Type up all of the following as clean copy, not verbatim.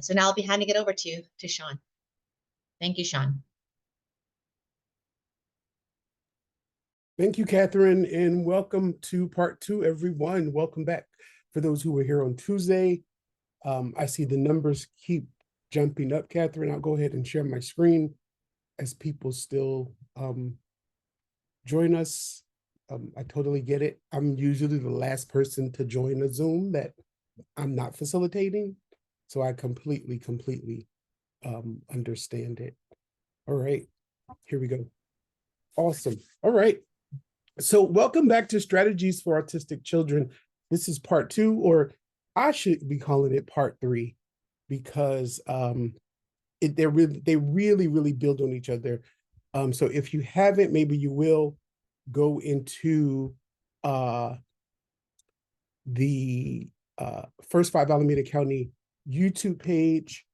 So now I'll be handing it over to Shawn. Thank you, Shawn. Thank you, Catherine, and welcome to part 2, everyone. Welcome back. For those who were here on Tuesday, I see the numbers keep jumping up, Catherine. I'll go ahead and share my screen as people still join us. I totally get it. I'm usually the last person to join a Zoom that I'm not facilitating, so I completely understand it. All right, here we go. Awesome. All right. So welcome back to Strategies for Autistic Children. This is part 2, or I should be calling it part 3, because they really build on each other. So if you haven't, maybe you will go into the First 5 Alameda County YouTube page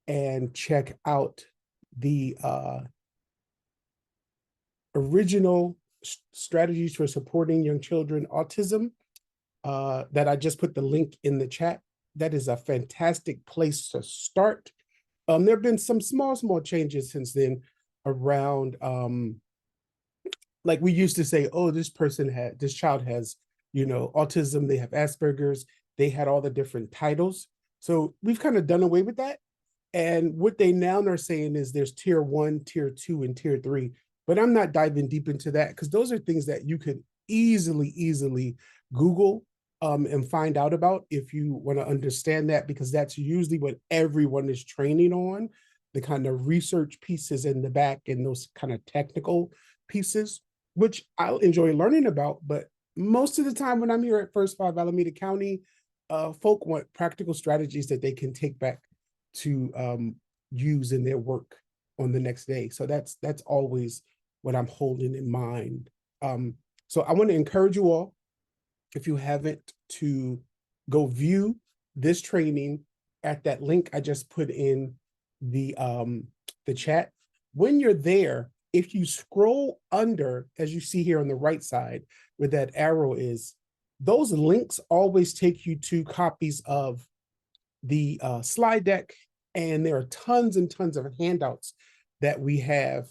and check out the original strategies for supporting young children autism that I just put the link in the chat. That is a fantastic place to start. There have been some small changes since then around, like we used to say, oh, this child has, autism, they have Asperger's, they had all the different titles. So we've kind of done away with that. And what they now are saying is there's tier 1, tier 2, and tier 3. But I'm not diving deep into that, because those are things that you could easily Google and find out about if you want to understand that, because that's usually what everyone is training on, the kind of research pieces in the back and those kind of technical pieces, which I'll enjoy learning about. But most of the time when I'm here at First 5 Alameda County, folk want practical strategies that they can take back to use in their work on the next day. So that's always what I'm holding in mind. So I want to encourage you all, if you haven't, to go view this training at that link I just put in the chat. When you're there, if you scroll under, as you see here on the right side, where that arrow is, those links always take you to copies of the slide deck, and there are tons and tons of handouts that we have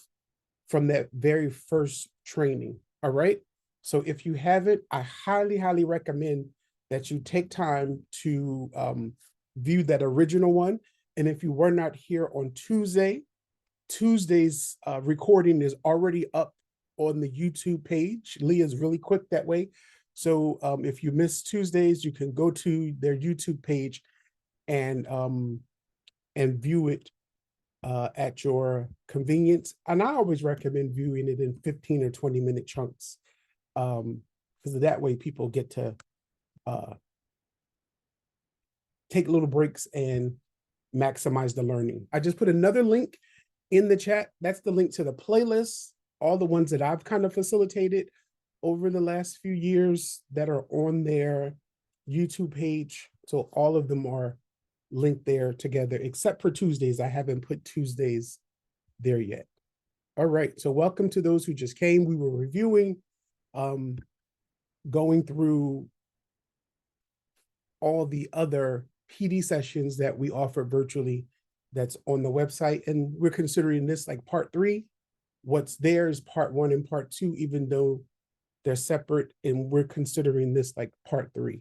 from that very first training. All right. So if you haven't, I highly recommend that you take time to view that original one. And if you were not here on Tuesday's recording is already up on the YouTube page. Leah's really quick that way. So if you missed Tuesdays, you can go to their YouTube page and view it at your convenience. And I always recommend viewing it in 15 or 20-minute chunks, because that way people get to take little breaks and maximize the learning. I just put another link in the chat. That's the link to the playlist, all the ones that I've kind of facilitated over the last few years that are on their YouTube page. So all of them are linked there together, except for Tuesdays. I haven't put Tuesdays there yet. All right, so welcome to those who just came. We were reviewing, going through all the other PD sessions that we offer virtually that's on the website, and we're considering this like part 3. What's there is part 1 and part 2, even though they're separate, and we're considering this like part 3.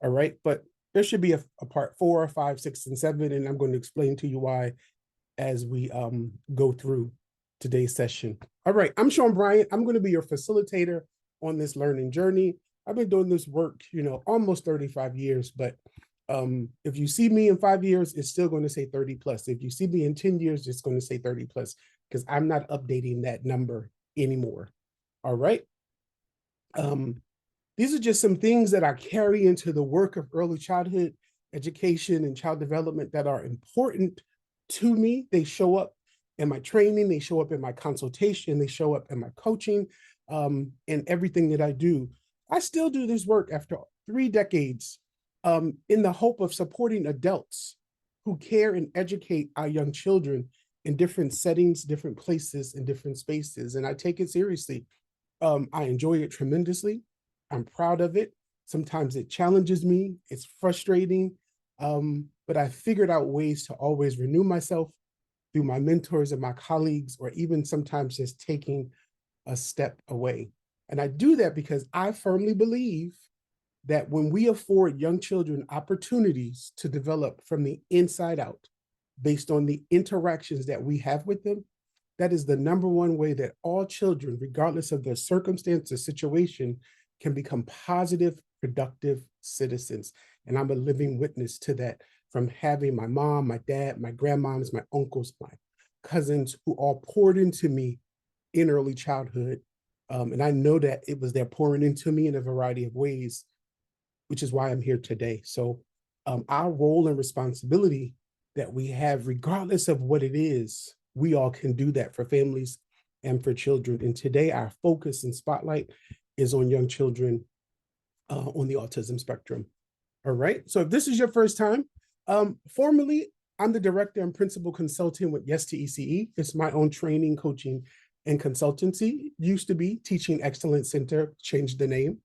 All right, but there should be a part 4, 5, 6, and 7, and I'm going to explain to you why as we go through today's session. All right, I'm Shawn Bryant. I'm going to be your facilitator on this learning journey. I've been doing this work, almost 35 years, but if you see me in 5 years, it's still going to say 30 plus. If you see me in 10 years, it's going to say 30 plus, because I'm not updating that number anymore. All right. These are just some things that I carry into the work of early childhood education and child development that are important to me. They show up in my training, they show up in my consultation, they show up in my coaching, and everything that I do. I still do this work after 3 decades in the hope of supporting adults who care and educate our young children in different settings, different places, and different spaces. And I take it seriously. I enjoy it tremendously. I'm proud of it. Sometimes it challenges me. It's frustrating. But I figured out ways to always renew myself through my mentors and my colleagues, or even sometimes just taking a step away. And I do that because I firmly believe that when we afford young children opportunities to develop from the inside out, based on the interactions that we have with them, that is the number one way that all children, regardless of their circumstance or situation, can become positive, productive citizens. And I'm a living witness to that, from having my mom, my dad, my grandmoms, my uncles, my cousins, who all poured into me in early childhood. And I know that it was their pouring into me in a variety of ways, which is why I'm here today. So our role and responsibility that we have, regardless of what it is, we all can do that for families and for children. And today our focus and spotlight is on young children on the autism spectrum. All right, so if this is your first time, formally, I'm the director and principal consultant with YesToECE. It's my own training, coaching, and consultancy. Used to be Teaching Excellence Center, changed the name.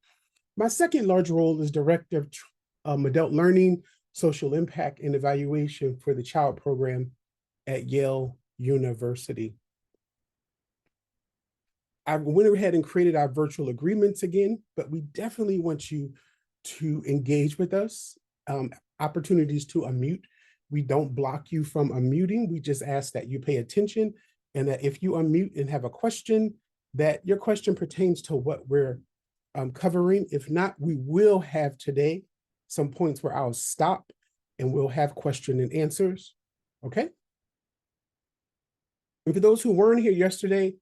My second large role is director of adult learning, social impact, and evaluation for the child program at Yale University. I went ahead and created our virtual agreements again, but we definitely want you to engage with us. Opportunities to unmute. We don't block you from unmuting. We just ask that you pay attention, and that if you unmute and have a question, that your question pertains to what we're covering. If not, we will have today some points where I'll stop and we'll have question and answers. Okay. And for those who weren't here yesterday,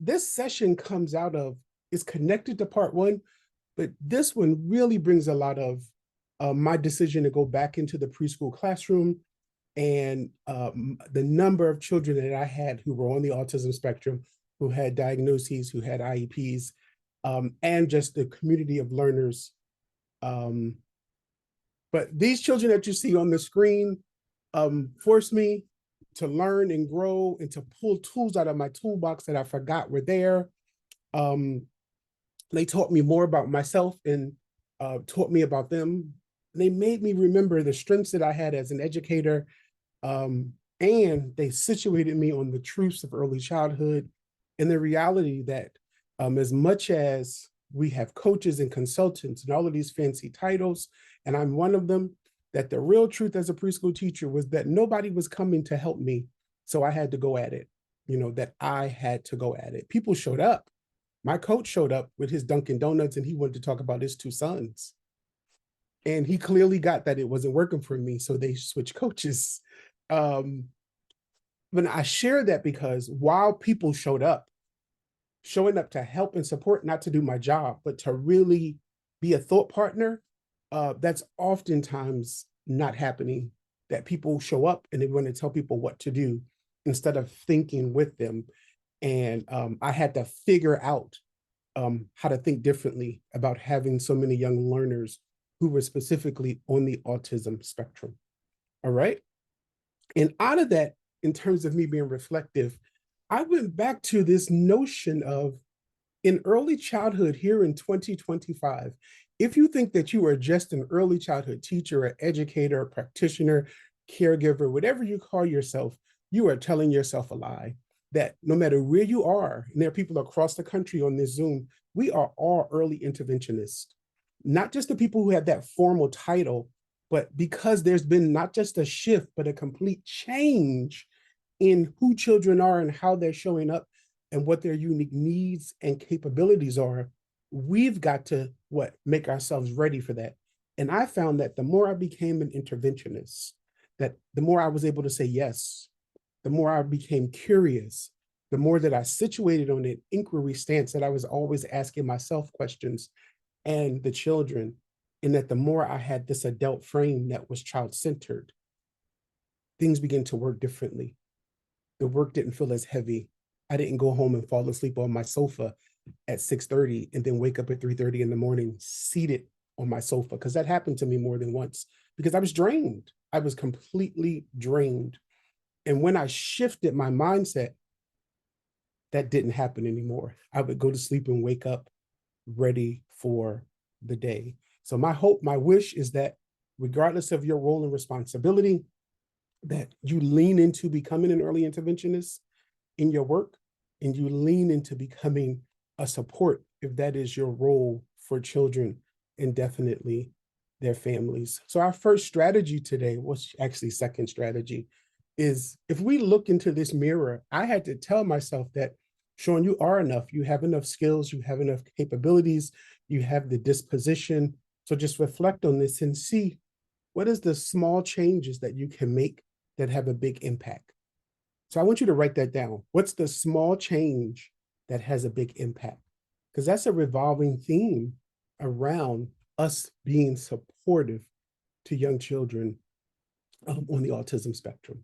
this session is connected to part one, but this one really brings a lot of my decision to go back into the preschool classroom, and the number of children that I had who were on the autism spectrum, who had diagnoses, who had IEPs, and just the community of learners. But these children that you see on the screen forced me to learn and grow and to pull tools out of my toolbox that I forgot were there. They taught me more about myself and taught me about them. They made me remember the strengths that I had as an educator, and they situated me on the truths of early childhood and the reality that as much as we have coaches and consultants and all of these fancy titles, and I'm one of them, that the real truth as a preschool teacher was that nobody was coming to help me. So I had to go at it, that I had to go at it. People showed up. My coach showed up with his Dunkin' Donuts and he wanted to talk about his two sons. And he clearly got that it wasn't working for me. So they switched coaches. But I share that because while people showing up to help and support, not to do my job, but to really be a thought partner, that's oftentimes not happening. That people show up and they want to tell people what to do instead of thinking with them. And I had to figure out how to think differently about having so many young learners who were specifically on the autism spectrum. All right. And out of that, in terms of me being reflective, I went back to this notion of, in early childhood here in 2025, if you think that you are just an early childhood teacher, an educator, a practitioner, caregiver, whatever you call yourself, you are telling yourself a lie. That no matter where you are, and there are people across the country on this Zoom, we are all early interventionists. Not just the people who have that formal title, but because there's been not just a shift, but a complete change in who children are and how they're showing up and what their unique needs and capabilities are, we've got to make ourselves ready for that. And I found that the more I became an interventionist, that the more I was able to say yes, the more I became curious, the more that I situated on an inquiry stance, that I was always asking myself questions and the children, and that the more I had this adult frame that was child-centered, things began to work differently. The work didn't feel as heavy. I didn't go home and fall asleep on my sofa at 6:30 and then wake up at 3:30 in the morning seated on my sofa, because that happened to me more than once, because I was drained. I was completely drained. And when I shifted my mindset, that didn't happen anymore. I would go to sleep and wake up ready for the day. So my hope, my wish is that regardless of your role and responsibility, that you lean into becoming an early interventionist in your work, and you lean into becoming a support if that is your role for children and definitely their families. So our first strategy today, was actually second strategy, is if we look into this mirror, I had to tell myself that, Shawn, you are enough. You have enough skills, you have enough capabilities, you have the disposition. So just reflect on this and see what is the small changes that you can make that have a big impact. So I want you to write that down. What's the small change that has a big impact? Because that's a revolving theme around us being supportive to young children on the autism spectrum.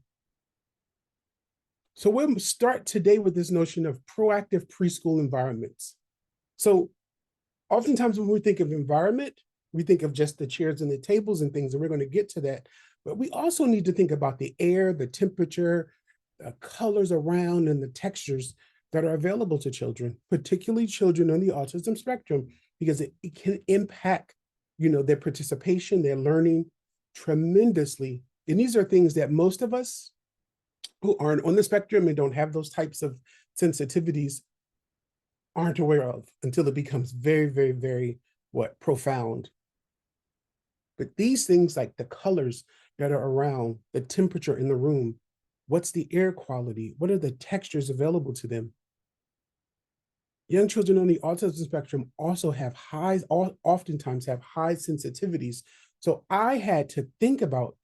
So we'll start today with this notion of proactive preschool environments. So oftentimes when we think of environment, we think of just the chairs and the tables and things, and we're going to get to that. But we also need to think about the air, the temperature, the colors around, and the textures that are available to children, particularly children on the autism spectrum, because it can impact, their participation, their learning tremendously. And these are things that most of us who aren't on the spectrum and don't have those types of sensitivities aren't aware of until it becomes very, very, very, profound. But these things like the colors that are around, the temperature in the room, what's the air quality, what are the textures available to them? Young children on the autism spectrum also have oftentimes have high sensitivities. So I had to think about,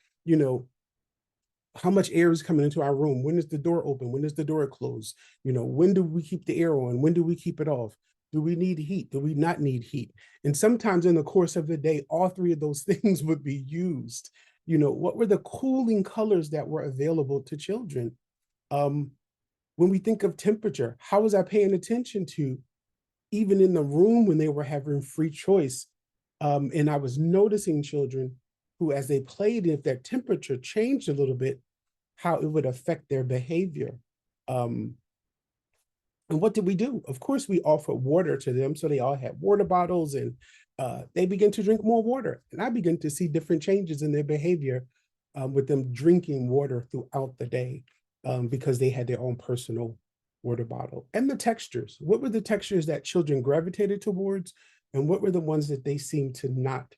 how much air is coming into our room. When is the door open? When is the door closed? When do we keep the air on? When do we keep it off? Do we need heat? Do we not need heat? And sometimes in the course of the day, all three of those things would be used. What were the cooling colors that were available to children? When we think of temperature, how was I paying attention to, even in the room when they were having free choice? And I was noticing children who, as they played, if their temperature changed a little bit, how it would affect their behavior. And what did we do? Of course, we offered water to them. So they all had water bottles, and they began to drink more water. And I began to see different changes in their behavior with them drinking water throughout the day because they had their own personal water bottle. And the textures. What were the textures that children gravitated towards? And what were the ones that they seemed to not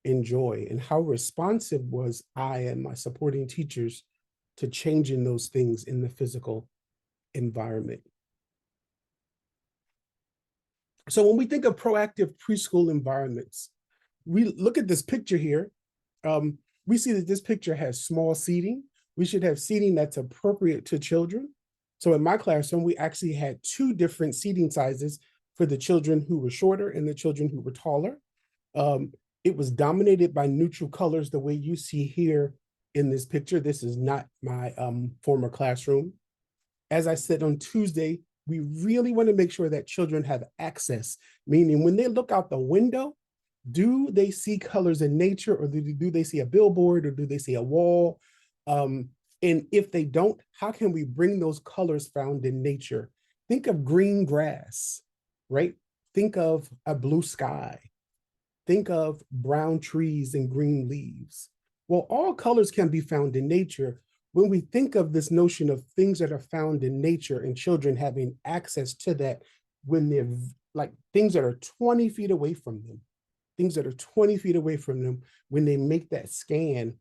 enjoy? And how responsive was I and my supporting teachers to changing those things in the physical environment? So when we think of proactive preschool environments, we look at this picture here. We see that this picture has small seating. We should have seating that's appropriate to children. So in my classroom, we actually had 2 different seating sizes for the children who were shorter and the children who were taller. It was dominated by neutral colors the way you see here in this picture. This is not my former classroom. As I said on Tuesday, we really want to make sure that children have access, meaning when they look out the window, do they see colors in nature, or do they see a billboard, or do they see a wall? And if they don't, how can we bring those colors found in nature? Think of green grass, right? Think of a blue sky. Think of brown trees and green leaves. Well, all colors can be found in nature. When we think of this notion of things that are found in nature and children having access to that, when they're like things that are 20 feet away from them, when they make that scan,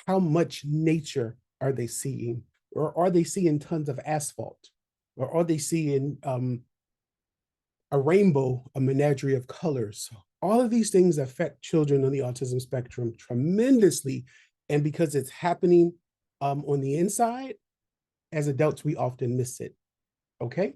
how much nature are they seeing? Or are they seeing tons of asphalt? Or are they seeing a rainbow, a menagerie of colors? All of these things affect children on the autism spectrum tremendously. And because it's happening on the inside, as adults, we often miss it, okay?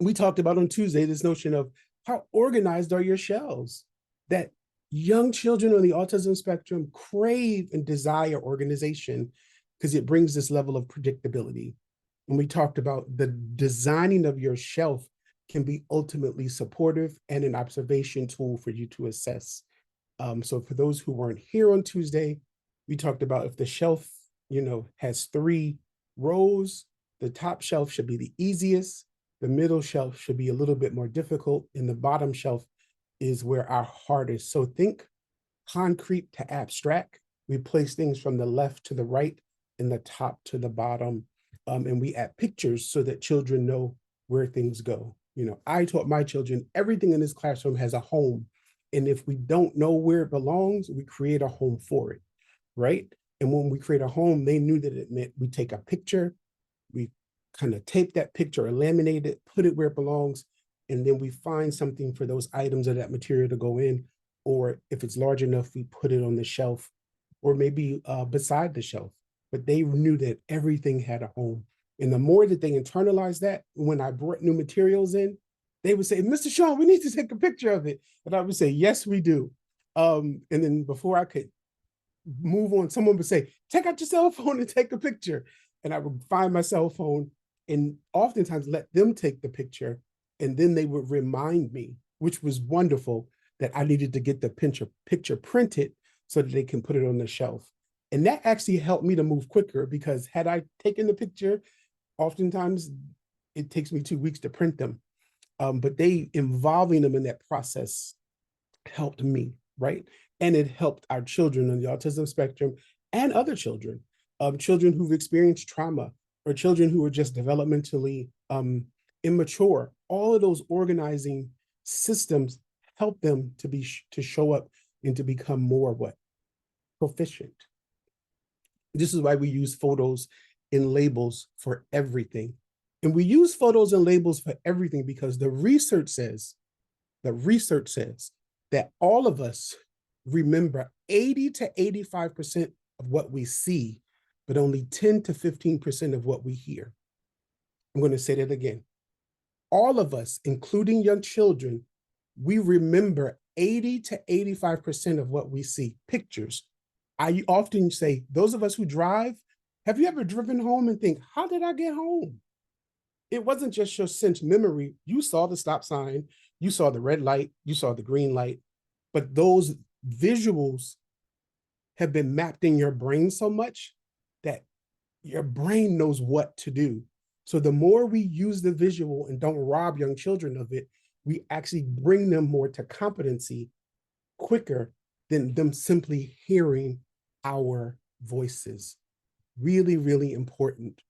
We talked about on Tuesday this notion of how organized are your shelves, that young children on the autism spectrum crave and desire organization because it brings this level of predictability. And we talked about the designing of your shelf can be ultimately supportive and an observation tool for you to assess. So for those who weren't here on Tuesday, we talked about if the shelf, has 3 rows, the top shelf should be the easiest, the middle shelf should be a little bit more difficult, and the bottom shelf is where our heart is. So think concrete to abstract. We place things from the left to the right and the top to the bottom. And we add pictures so that children know where things go. You know, I taught my children everything in this classroom has a home. And if we don't know where it belongs, we create a home for it, right? And when we create a home, they knew that it meant we take a picture, we kind of tape that picture or laminate it, put it where it belongs, and then we find something for those items of that material to go in. Or if it's large enough, we put it on the shelf or maybe beside the shelf. But they knew that everything had a home. And the more that they internalized that, when I brought new materials in, they would say, Mr. Shawn, we need to take a picture of it. And I would say, yes, we do. And then before I could move on, someone would say, take out your cell phone and take a picture. And I would find my cell phone and oftentimes let them take the picture. And then they would remind me, which was wonderful, that I needed to get the picture printed so that they can put it on the shelf. And that actually helped me to move quicker, because had I taken the picture, oftentimes it takes me 2 weeks to print them. But they involving them in that process helped me, right? And it helped our children on the autism spectrum and other children, children who've experienced trauma or children who are just developmentally immature. All of those organizing systems help them to show up and to become more proficient. This is why we use photos and labels for everything. And we use photos and labels for everything because the research says that all of us remember 80 to 85% of what we see, but only 10 to 15% of what we hear. I'm going to say that again. All of us, including young children, we remember 80 to 85% of what we see. Pictures. I often say, those of us who drive, have you ever driven home and think, how did I get home? It wasn't just your sense memory. You saw the stop sign, you saw the red light, you saw the green light, but those visuals have been mapped in your brain so much that your brain knows what to do. So the more we use the visual and don't rob young children of it, we actually bring them more to competency quicker than them simply hearing our voices. Really, really important.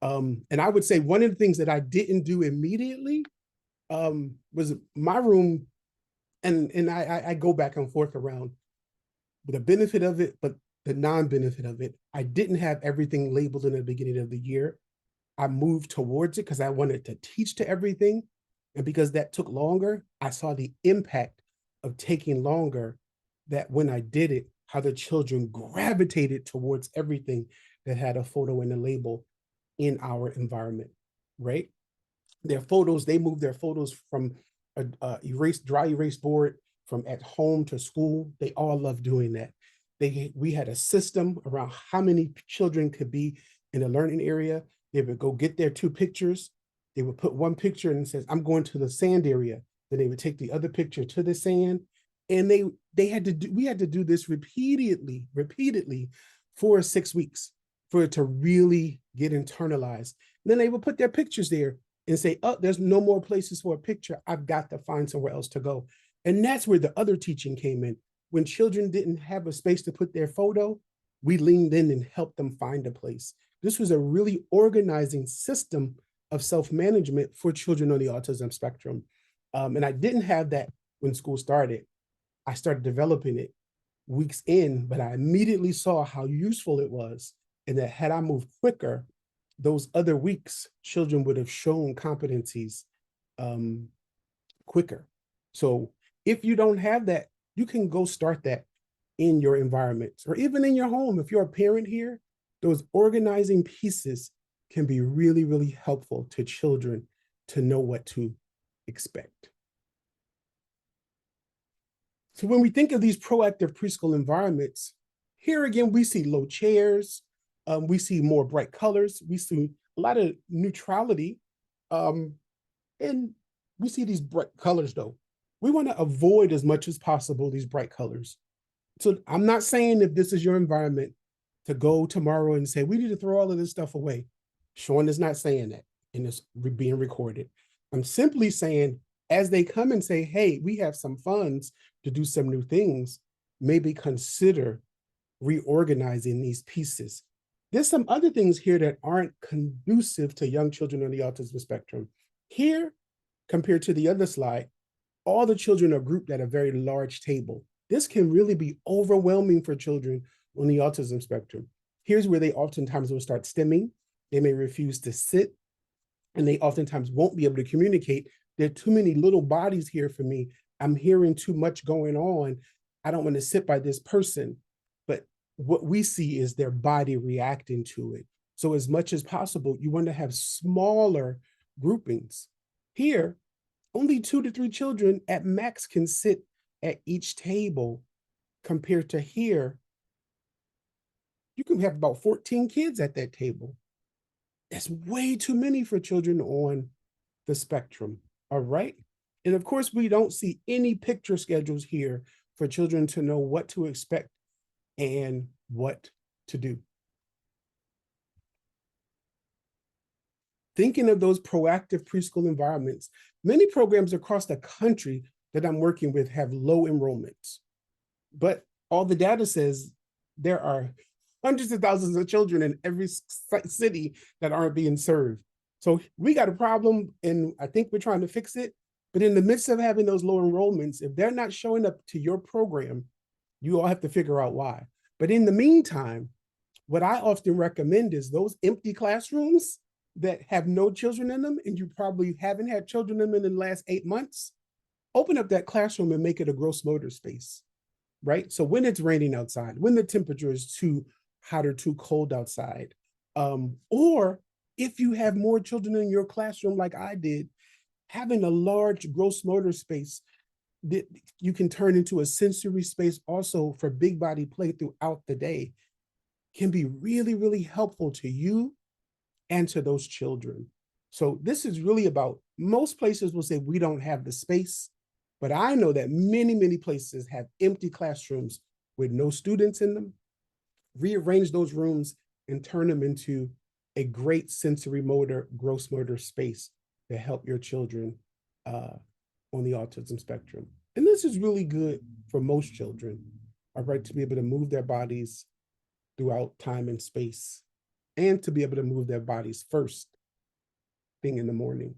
And I would say one of the things that I didn't do immediately was my room, and I go back and forth around the benefit of it, but the non-benefit of it. I didn't have everything labeled in the beginning of the year. I moved towards it because I wanted to teach to everything. And because that took longer, I saw the impact of taking longer, that when I did it, how the children gravitated towards everything that had a photo and a label in our environment, right? Their photos, they moved their photos from a dry erase board from at home to school. They all love doing that. We had a system around how many children could be in a learning area. They would go get their 2 pictures. They would put one picture and it says, I'm going to the sand area. Then they would take the other picture to the sand. And we had to do this repeatedly for 6 weeks for it to really get internalized. And then they would put their pictures there and say, oh, there's no more places for a picture. I've got to find somewhere else to go. And that's where the other teaching came in. When children didn't have a space to put their photo, we leaned in and helped them find a place. This was a really organizing system of self-management for children on the autism spectrum. And I didn't have that when school started. I started developing it weeks in, but I immediately saw how useful it was. And that had I moved quicker, those other weeks, children would have shown competencies quicker. So if you don't have that, you can go start that in your environment or even in your home. If you're a parent here, those organizing pieces can be really, really helpful to children to know what to expect. So when we think of these proactive preschool environments, here again, we see low chairs, we see more bright colors, we see a lot of neutrality, and we see these bright colors though. We want to avoid as much as possible these bright colors. So I'm not saying if this is your environment to go tomorrow and say, we need to throw all of this stuff away. Shawn is not saying that, and it's being recorded. I'm simply saying, as they come and say, hey, we have some funds to do some new things, maybe consider reorganizing these pieces. There's some other things here that aren't conducive to young children on the autism spectrum. Here, compared to the other slide, all the children are grouped at a very large table. This can really be overwhelming for children on the autism spectrum. Here's where they oftentimes will start stimming. They may refuse to sit, and they oftentimes won't be able to communicate. There are too many little bodies here for me. I'm hearing too much going on. I don't want to sit by this person. But what we see is their body reacting to it. So as much as possible, you want to have smaller groupings. Here, only 2 to 3 children at max can sit at each table, compared to here, you can have about 14 kids at that table. That's way too many for children on the spectrum, all right? And of course, we don't see any picture schedules here for children to know what to expect and what to do. Thinking of those proactive preschool environments, many programs across the country that I'm working with have low enrollments, but all the data says there are hundreds of thousands of children in every city that aren't being served. So we got a problem, and I think we're trying to fix it. But in the midst of having those low enrollments, if they're not showing up to your program, you all have to figure out why. But in the meantime, what I often recommend is those empty classrooms that have no children in them, and you probably haven't had children in them in the last 8 months, open up that classroom and make it a gross motor space, right? So when it's raining outside, when the temperature is too hot or too cold outside, or if you have more children in your classroom like I did, having a large gross motor space that you can turn into a sensory space also for big body play throughout the day can be really, really helpful to you and to those children. So this is really about, most places will say we don't have the space, but I know that many, many places have empty classrooms with no students in them. Rearrange those rooms and turn them into a great sensory motor, gross motor space to help your children on the autism spectrum. And this is really good for most children, all right, to be able to move their bodies throughout time and space, and to be able to move their bodies first thing in the morning.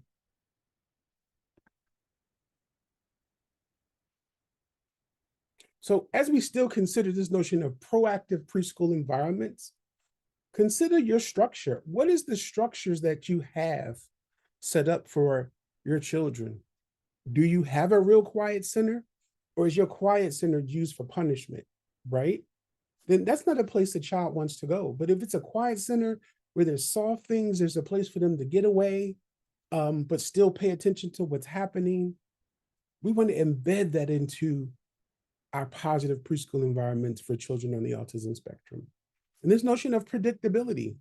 So as we still consider this notion of proactive preschool environments, consider your structure. What is the structures that you have set up for your children? Do you have a real quiet center, or is your quiet center used for punishment, right? Then that's not a place the child wants to go. But if it's a quiet center where there's soft things, there's a place for them to get away, but still pay attention to what's happening, we want to embed that into our positive preschool environments for children on the autism spectrum. And this notion of predictability.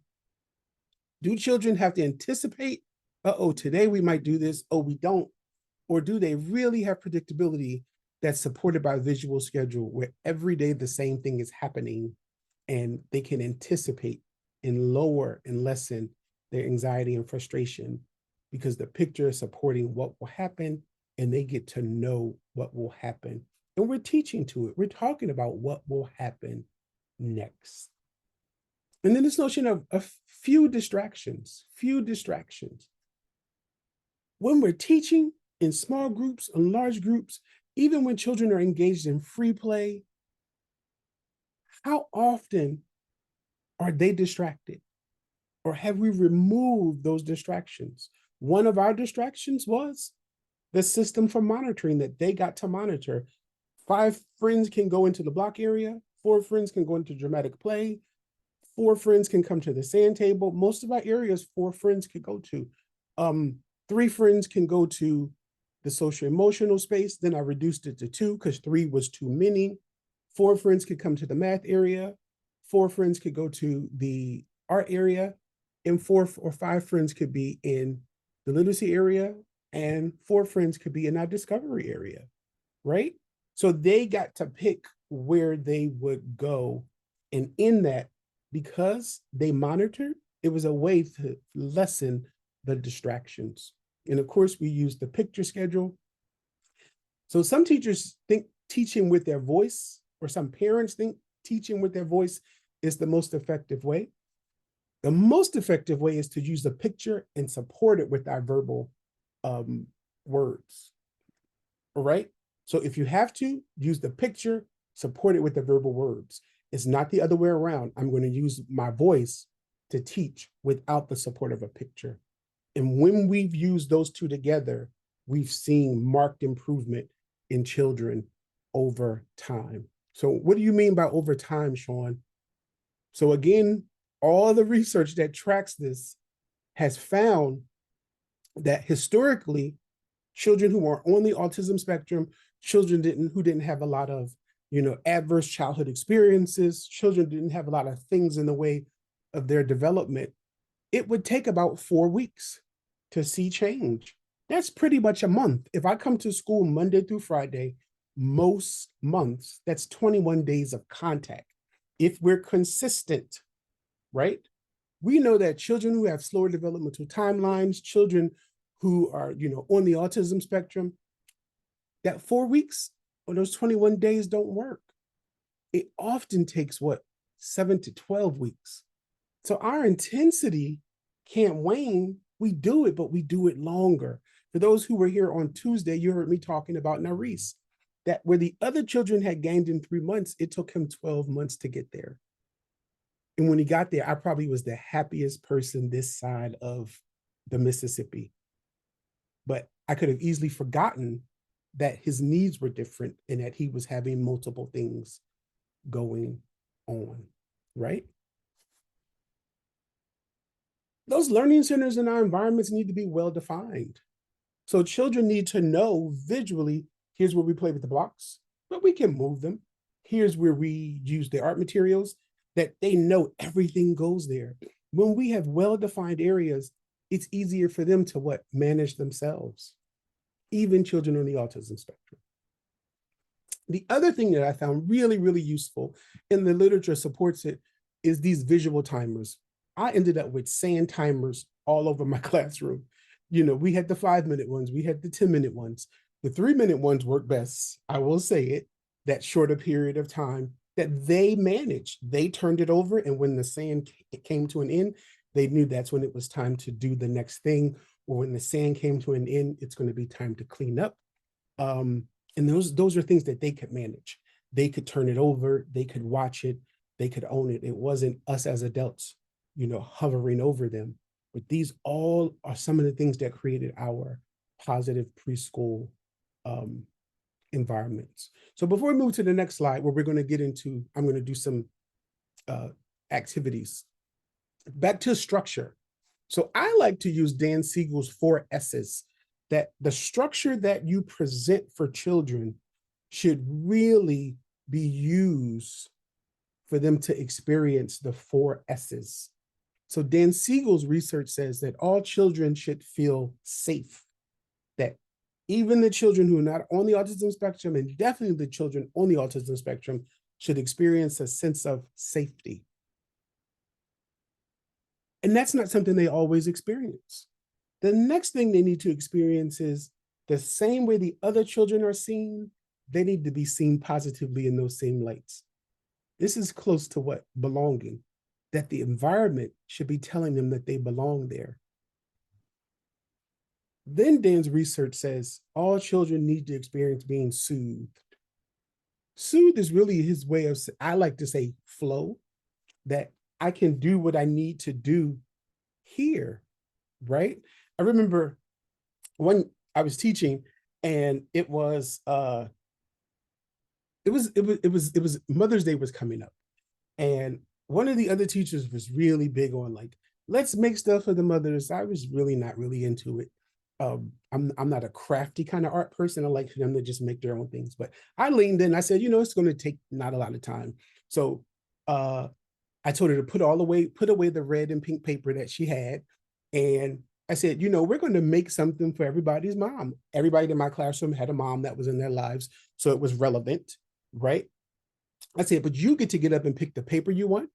Do children have to anticipate, uh-oh, today we might do this, oh, we don't? Or do they really have predictability that's supported by a visual schedule where every day the same thing is happening, and they can anticipate and lower and lessen their anxiety and frustration because the picture is supporting what will happen and they get to know what will happen. And we're teaching to it. We're talking about what will happen next. And then this notion of a few distractions. When we're teaching in small groups and large groups, even when children are engaged in free play, how often are they distracted? Or have we removed those distractions? One of our distractions was the system for monitoring that they got to monitor. 5 friends can go into the block area, 4 friends can go into dramatic play, 4 friends can come to the sand table. Most of our areas, 4 friends could go to. 3 friends can go to the social emotional space. Then I reduced it to 2 because 3 was too many. 4 friends could come to the math area. 4 friends could go to the art area, and 4 or 5 friends could be in the literacy area, and 4 friends could be in our discovery area, right? So they got to pick where they would go. And in that, because they monitored, it was a way to lessen the distractions. And of course, we use the picture schedule. So some teachers think teaching with their voice or some parents think teaching with their voice is the most effective way. The most effective way is to use the picture and support it with our verbal words. All right. So if you have to use the picture, support it with the verbal words. It's not the other way around. I'm going to use my voice to teach without the support of a picture. And when we've used those two together, we've seen marked improvement in children over time. So what do you mean by over time, Shawn? So again, all the research that tracks this has found that historically, children who are on the autism spectrum, children who didn't have a lot of, adverse childhood experiences, children didn't have a lot of things in the way of their development, it would take about 4 weeks to see change. That's pretty much a month. If I come to school Monday through Friday, most months, that's 21 days of contact. If we're consistent, right? We know that children who have slower developmental timelines, children who are, on the autism spectrum, that 4 weeks or those 21 days don't work. It often takes 7 to 12 weeks. So our intensity can't wane. We do it, but we do it longer. For those who were here on Tuesday, you heard me talking about Naris, that where the other children had gained in 3 months, it took him 12 months to get there. And when he got there, I probably was the happiest person this side of the Mississippi. But I could have easily forgotten that his needs were different and that he was having multiple things going on, right? Those learning centers in our environments need to be well defined. So children need to know visually, here's where we play with the blocks, but we can move them. Here's where we use the art materials, that they know everything goes there. When we have well-defined areas, it's easier for them to manage themselves, even children on the autism spectrum. The other thing that I found really, really useful, and the literature supports it, is these visual timers. I ended up with sand timers all over my classroom. We had the 5-minute ones, we had the 10-minute ones. The 3-minute ones work best, I will say it, that shorter period of time that they managed. They turned it over, and when the sand came to an end, they knew that's when it was time to do the next thing, or when the sand came to an end, it's going to be time to clean up. And those are things that they could manage. They could turn it over, they could watch it, they could own it. It wasn't us as adults, hovering over them. But these all are some of the things that created our positive preschool environments. So before we move to the next slide, where we're going to get into, I'm going to do some activities. Back to structure. So I like to use Dan Siegel's 4 S's, that the structure that you present for children should really be used for them to experience the 4 S's. So Dan Siegel's research says that all children should feel safe, that even the children who are not on the autism spectrum, and definitely the children on the autism spectrum, should experience a sense of safety. And that's not something they always experience. The next thing they need to experience is the same way the other children are seen, they need to be seen positively in those same lights. This is close to belonging, that the environment should be telling them that they belong there. Then Dan's research says all children need to experience being soothed. Soothe is really his way of, I like to say, flow, that I can do what I need to do here, right? I remember when I was teaching, and it was Mother's Day was coming up, and one of the other teachers was really big on let's make stuff for the mothers. I was really not really into it. I'm not a crafty kind of art person. I like them to just make their own things. But I leaned in. I said, it's going to take not a lot of time. So I told her to put away the red and pink paper that she had, and I said, we're going to make something for everybody's mom. Everybody in my classroom had a mom that was in their lives, so it was relevant, right? I said, but you get to get up and pick the paper you want.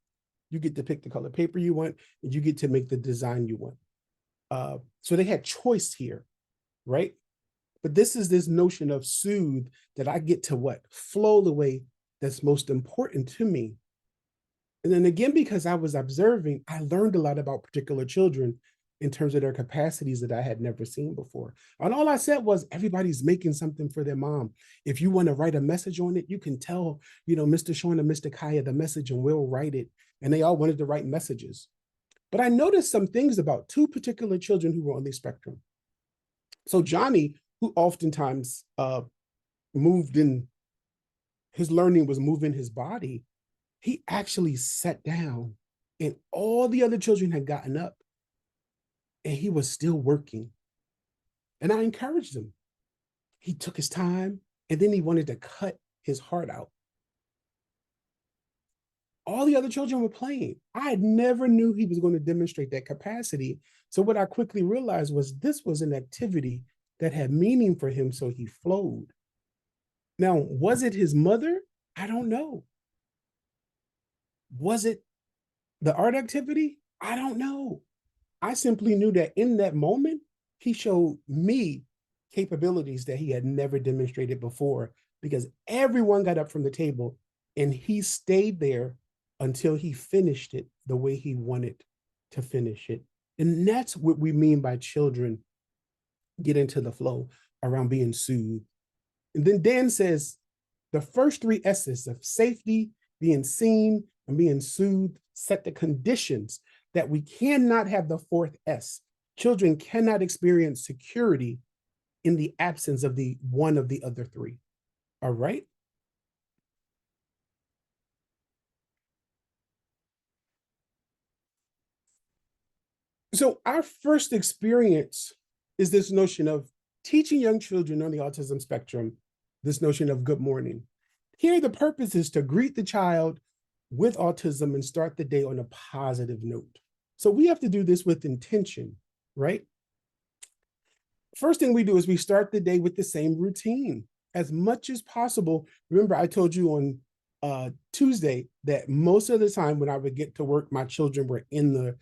You get to pick the color paper you want, and you get to make the design you want. So they had choice here, right? But this is this notion of soothe, that I get to flow the way that's most important to me. And then again, because I was observing, I learned a lot about particular children in terms of their capacities that I had never seen before. And all I said was, everybody's making something for their mom. If you want to write a message on it, you can tell, Mr. Shawn and Mr. Kaya the message and we'll write it. And they all wanted to write messages. But I noticed some things about two particular children who were on the spectrum. So Johnny, who oftentimes moved in, his learning was moving his body, he actually sat down and all the other children had gotten up and he was still working. And I encouraged him. He took his time and then he wanted to cut his heart out. All the other children were playing. I never knew he was going to demonstrate that capacity. So what I quickly realized was this was an activity that had meaning for him, so he flowed. Now, was it his mother? I don't know. Was it the art activity? I don't know. I simply knew that in that moment, he showed me capabilities that he had never demonstrated before, because everyone got up from the table and he stayed there until he finished it the way he wanted to finish it. And that's what we mean by children get into the flow around being soothed. And then Dan says, the first three S's of safety, being seen, and being soothed set the conditions that we cannot have the fourth S. Children cannot experience security in the absence of the one of the other three. All right? So our first experience is this notion of teaching young children on the autism spectrum, this notion of good morning. Here, the purpose is to greet the child with autism and start the day on a positive note. So we have to do this with intention, right? First thing we do is we start the day with the same routine as much as possible. Remember, I told you on Tuesday that most of the time when I would get to work, my children were in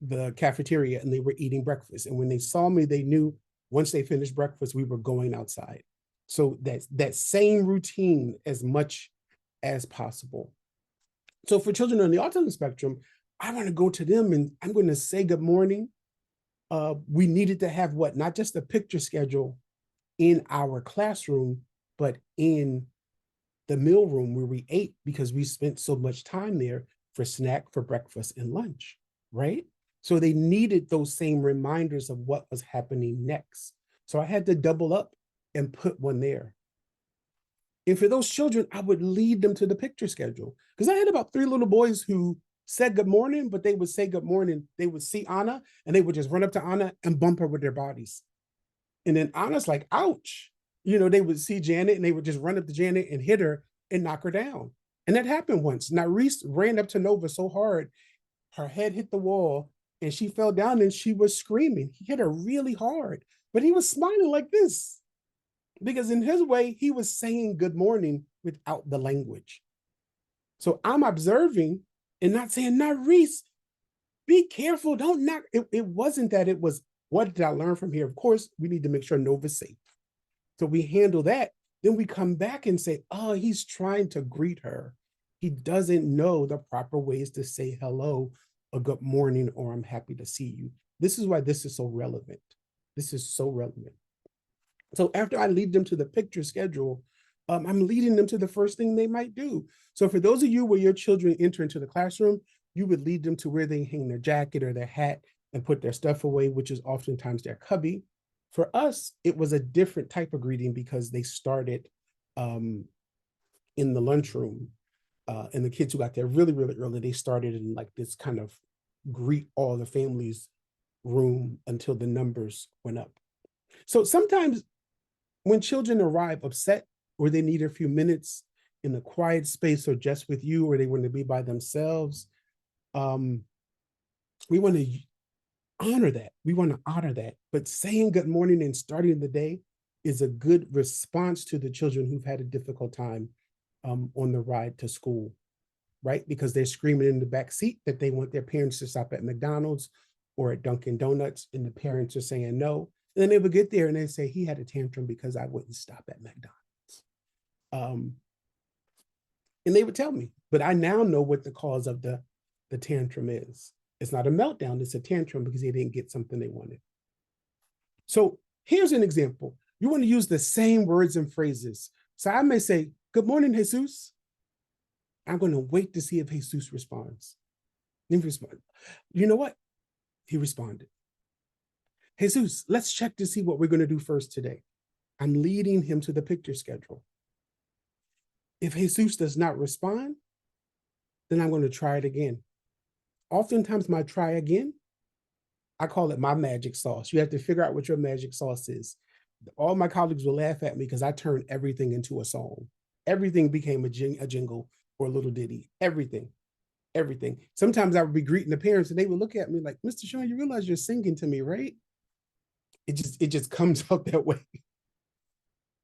the cafeteria and they were eating breakfast. And when they saw me, they knew once they finished breakfast, we were going outside. So that same routine as much as possible. So for children on the autism spectrum, I want to go to them and I'm going to say good morning. We needed to have not just a picture schedule in our classroom, but in the meal room where we ate, because we spent so much time there for snack, for breakfast and lunch, right? So they needed those same reminders of what was happening next. So I had to double up and put one there. And for those children, I would lead them to the picture schedule, because I had about 3 little boys who said good morning, but they would say good morning. They would see Anna and they would just run up to Anna and bump her with their bodies. And then Anna's like, ouch. They would see Janet and they would just run up to Janet and hit her and knock her down. And that happened once. Now, Reese ran up to Nova so hard, her head hit the wall and she fell down and she was screaming. He hit her really hard, but he was smiling like this, because in his way, he was saying good morning without the language. So I'm observing and not saying, "Now, Reese, be careful, don't knock." It wasn't that, it was, what did I learn from here? Of course, we need to make sure Nova's safe. So we handle that. Then we come back and say, oh, he's trying to greet her. He doesn't know the proper ways to say hello, or good morning, or I'm happy to see you. This is why this is so relevant. This is so relevant. So after I lead them to the picture schedule, I'm leading them to the first thing they might do. So for those of you where your children enter into the classroom, you would lead them to where they hang their jacket or their hat and put their stuff away, which is oftentimes their cubby. For us, it was a different type of greeting because they started in the lunchroom. And the kids who got there really, really early, they started in like this kind of greet all the families room until the numbers went up. So sometimes when children arrive upset, or they need a few minutes in a quiet space or just with you, or they want to be by themselves, we want to honor that. We want to honor that. But saying good morning and starting the day is a good response to the children who've had a difficult time on the ride to school, right? Because they're screaming in the back seat that they want their parents to stop at McDonald's or at Dunkin' Donuts, and the parents are saying no. And then they would get there and they say, he had a tantrum because I wouldn't stop at McDonald's. And they would tell me, but I now know what the cause of the tantrum is. It's not a meltdown, it's a tantrum because they didn't get something they wanted. So here's an example. You want to use the same words and phrases. So I may say, good morning, Jesus. I'm going to wait to see if Jesus responds. He responded. You know what? He responded. Jesus, let's check to see what we're going to do first today. I'm leading him to the picture schedule. If Jesus does not respond, then I'm going to try it again. Oftentimes my try again, I call it my magic sauce. You have to figure out what your magic sauce is. All my colleagues will laugh at me because I turned everything into a song. Everything became a jingle or a little ditty. Everything. Sometimes I would be greeting the parents and they would look at me like, Mr. Shawn, you realize you're singing to me, right? It just comes out that way.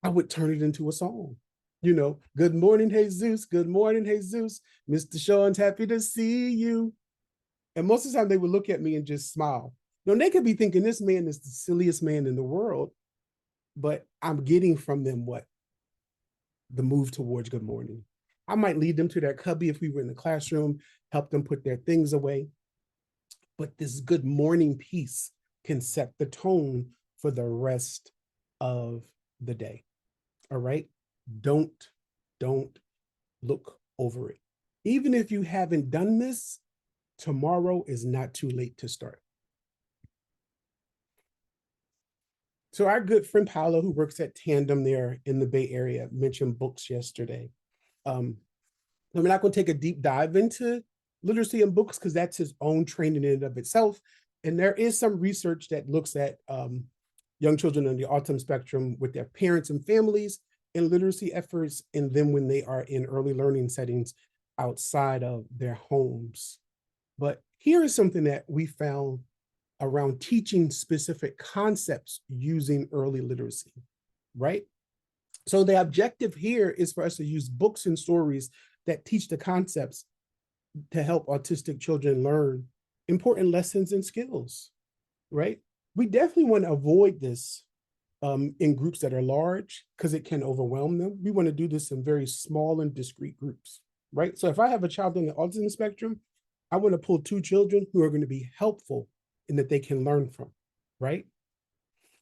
I would turn it into a song. You know, good morning, Jesus. Good morning, Jesus. Mr. Shawn's happy to see you. And most of the time they would look at me and just smile. Now, they could be thinking this man is the silliest man in the world, but I'm getting from them what? The move towards good morning. I might lead them to their cubby if we were in the classroom, help them put their things away. But this good morning piece can set the tone for the rest of the day. All right? Don't look over it. Even if you haven't done this, tomorrow is not too late to start. So our good friend Paolo, who works at Tandem there in the Bay Area, mentioned books yesterday. We're not going to take a deep dive into literacy and books because that's his own training in and of itself. And there is some research that looks at young children on the autism spectrum with their parents and families and literacy efforts, and then when they are in early learning settings outside of their homes. But here is something that we found around teaching specific concepts using early literacy, right? So the objective here is for us to use books and stories that teach the concepts to help autistic children learn important lessons and skills, right? We definitely want to avoid this in groups that are large because it can overwhelm them. We want to do this in very small and discrete groups, right? So if I have a child on the autism spectrum, I want to pull 2 children who are going to be helpful and that they can learn from, right?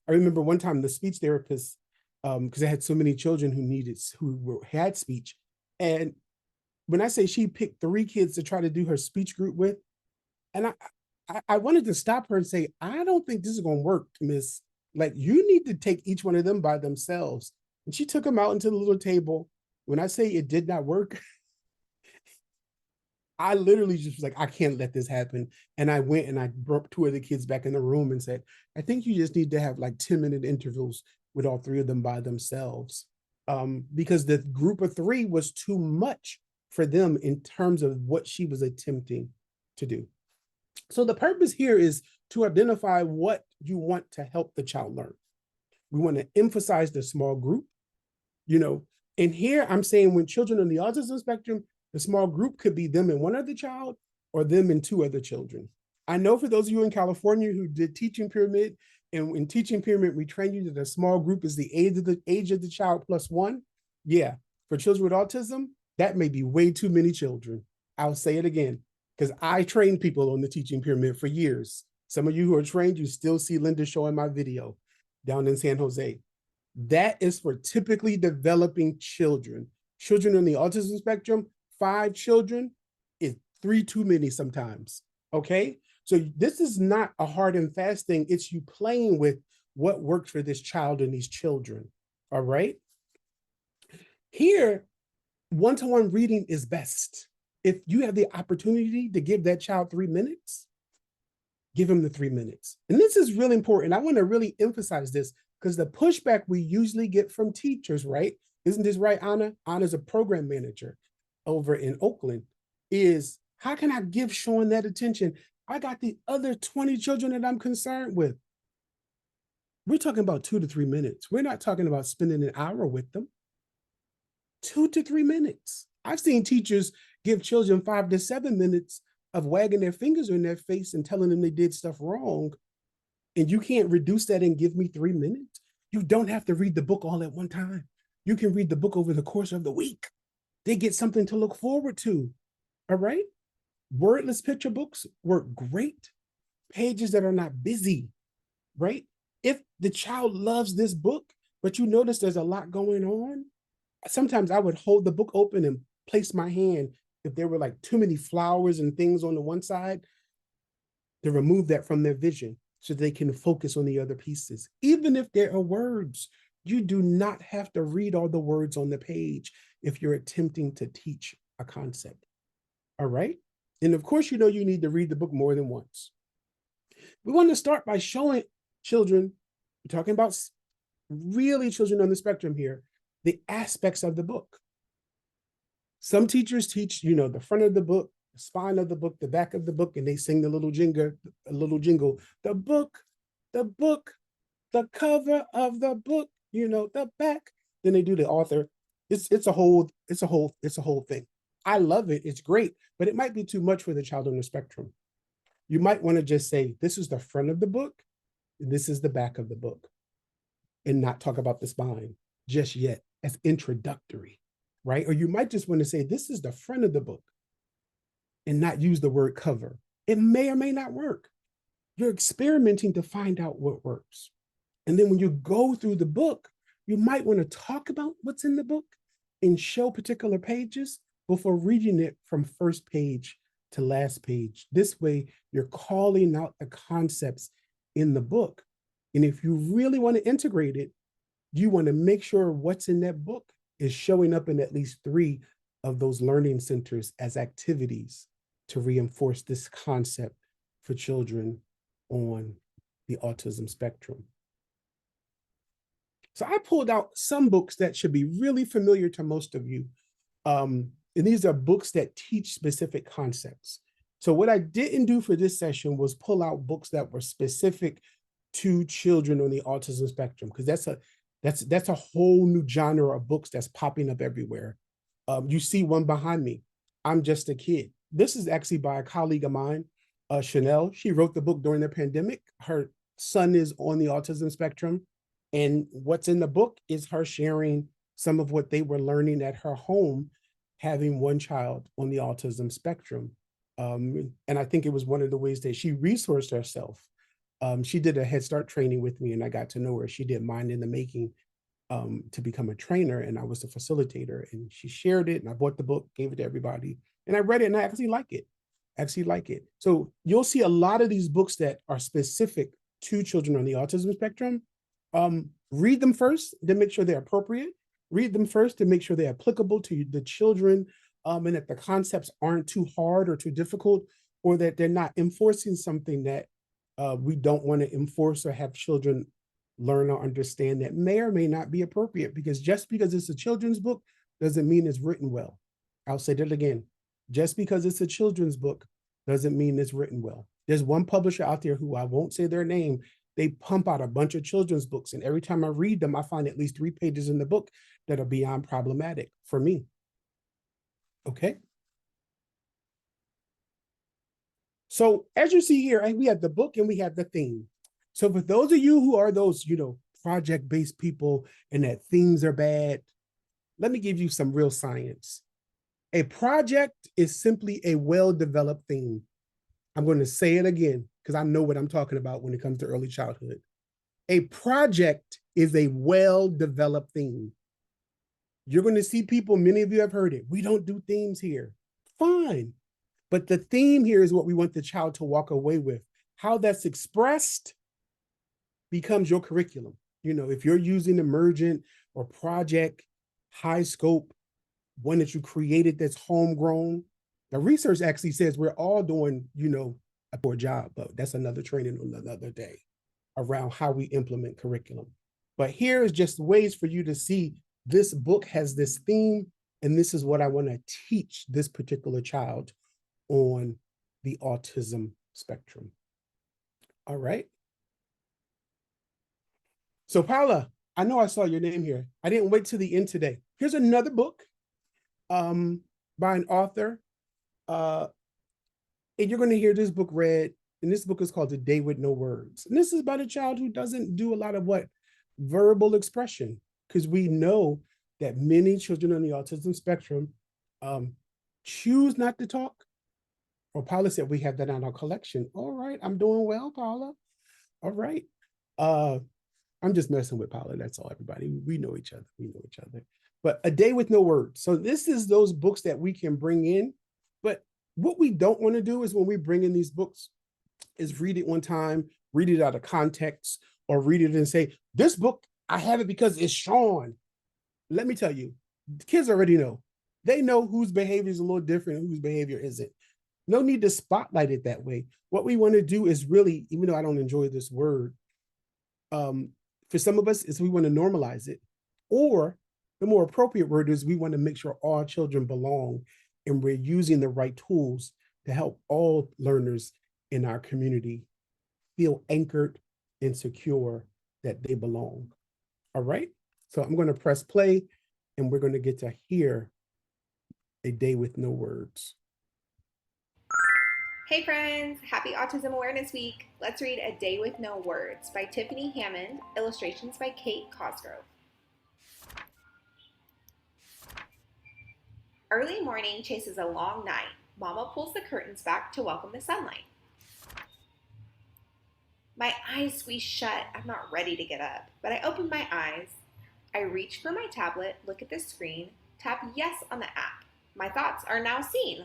I remember one time the speech therapist, because I had so many children who had speech, and when I say she picked 3 kids to try to do her speech group with, and I wanted to stop her and say, I don't think this is going to work, miss. Like, you need to take each one of them by themselves. And she took them out into the little table. When I say it did not work, I literally just was like, I can't let this happen. And I went and I brought 2 of the kids back in the room and said, I think you just need to have like 10-minute intervals with all 3 of them by themselves. Because the group of 3 was too much for them in terms of what she was attempting to do. So the purpose here is to identify what you want to help the child learn. We want to emphasize the small group, you know, and here I'm saying when children on the autism spectrum, the small group could be them and 1 other child or them and 2 other children. I know for those of you in California who did teaching pyramid, and in teaching pyramid, we train you that a small group is the age of the child plus 1. Yeah, for children with autism, that may be way too many children. I'll say it again, because I trained people on the teaching pyramid for years. Some of you who are trained, you still see Linda showing my video down in San Jose. That is for typically developing children. Children on the autism spectrum, 5 children is 3 too many sometimes, okay? So this is not a hard and fast thing. It's you playing with what works for this child and these children, all right? Here, one-to-one reading is best. If you have the opportunity to give that child 3 minutes, give him the 3 minutes. And this is really important. I want to really emphasize this because the pushback we usually get from teachers, right? Isn't this right, Anna? Anna's a program manager over in Oakland, is how can I give Shawn that attention? I got the other 20 children that I'm concerned with. We're talking about 2 to 3 minutes. We're not talking about spending an hour with them. 2 to 3 minutes. I've seen teachers give children 5 to 7 minutes of wagging their fingers in their face and telling them they did stuff wrong. And you can't reduce that and give me 3 minutes. You don't have to read the book all at one time. You can read the book over the course of the week. They get something to look forward to. All right. Wordless picture books work great. Pages that are not busy, right? If the child loves this book, but you notice there's a lot going on, sometimes I would hold the book open and place my hand. If there were like too many flowers and things on the one side, to remove that from their vision so they can focus on the other pieces. Even if there are words, you do not have to read all the words on the page if you're attempting to teach a concept. All right. And of course, you know, you need to read the book more than once. We want to start by showing children, we're talking about really children on the spectrum here, the aspects of the book. Some teachers teach, you know, the front of the book, the spine of the book, the back of the book, and they sing the little jingle, the book, the cover of the book, you know, the back. Then they do the author. It's a whole thing. I love it. It's great, but it might be too much for the child on the spectrum. You might want to just say, this is the front of the book, and this is the back of the book, and not talk about the spine just yet as introductory, right? Or you might just want to say, this is the front of the book, and not use the word cover. It may or may not work. You're experimenting to find out what works. And then when you go through the book, you might want to talk about what's in the book and show particular pages before reading it from first page to last page. This way, you're calling out the concepts in the book. And if you really want to integrate it, you want to make sure what's in that book is showing up in at least 3 of those learning centers as activities to reinforce this concept for children on the autism spectrum. So I pulled out some books that should be really familiar to most of you. And these are books that teach specific concepts. So what I didn't do for this session was pull out books that were specific to children on the autism spectrum, because that's a whole new genre of books that's popping up everywhere. You see one behind me, I'm Just a Kid. This is actually by a colleague of mine, Shawn M. She wrote the book during the pandemic. Her son is on the autism spectrum. And what's in the book is her sharing some of what they were learning at her home, having one child on the autism spectrum. And I think it was one of the ways that she resourced herself. She did a Head Start training with me, and I got to know her. She did Mind in the Making to become a trainer, and I was the facilitator. And she shared it, and I bought the book, gave it to everybody, and I read it, and I actually like it. So you'll see a lot of these books that are specific to children on the autism spectrum. Read them first, then make sure they're appropriate. Read them first to make sure they're applicable to the children, and that the concepts aren't too hard or too difficult, or that they're not enforcing something that we don't want to enforce or have children learn or understand that may or may not be appropriate, because just because it's a children's book doesn't mean it's written well. I'll say that again. Just because it's a children's book doesn't mean it's written well. There's one publisher out there who I won't say their name. They pump out a bunch of children's books, and every time I read them, I find at least 3 pages in the book that are beyond problematic for me. Okay. So as you see here, we have the book and we have the theme. So for those of you who are those, project-based people and that themes are bad, let me give you some real science. A project is simply a well-developed theme. I'm going to say it again, because I know what I'm talking about when it comes to early childhood. A project is a well-developed theme. You're going to see people, many of you have heard it, we don't do themes here. Fine. But the theme here is what we want the child to walk away with. How that's expressed becomes your curriculum. If you're using emergent or project, high scope, one that you created that's homegrown, the research actually says we're all doing, a poor job, but that's another training on another day around how we implement curriculum. But here is just ways for you to see this book has this theme, and this is what I want to teach this particular child on the autism spectrum. All right. So Paula, I know I saw your name here. I didn't wait till the end today. Here's another book by an author. And you're going to hear this book read, and this book is called A Day with No Words. And this is about a child who doesn't do a lot of verbal expression, because we know that many children on the autism spectrum Choose not to talk. Or Paula said we have that on our collection. All right, I'm doing well, Paula. All right. I'm just messing with Paula. That's all, everybody. We know each other. We know each other. But A Day with No Words. So this is those books that we can bring in. But what we don't want to do is when we bring in these books is read it one time, read it out of context, or read it and say, this book, I have it because it's Shawn. Let me tell you, kids already know. They know whose behavior is a little different and whose behavior isn't. No need to spotlight it that way. What we want to do is really, even though I don't enjoy this word, for some of us is we want to normalize it. Or the more appropriate word is we want to make sure all children belong and we're using the right tools to help all learners in our community feel anchored and secure that they belong. All right. So I'm going to press play and we're going to get to hear A Day with No Words. Hey friends, happy Autism Awareness Week. Let's read A Day with No Words by Tiffany Hammond, illustrations by Kate Cosgrove. Early morning chases a long night. Mama pulls the curtains back to welcome the sunlight. My eyes squeeze shut. I'm not ready to get up, but I open my eyes. I reach for my tablet, look at the screen, tap yes on the app. My thoughts are now seen.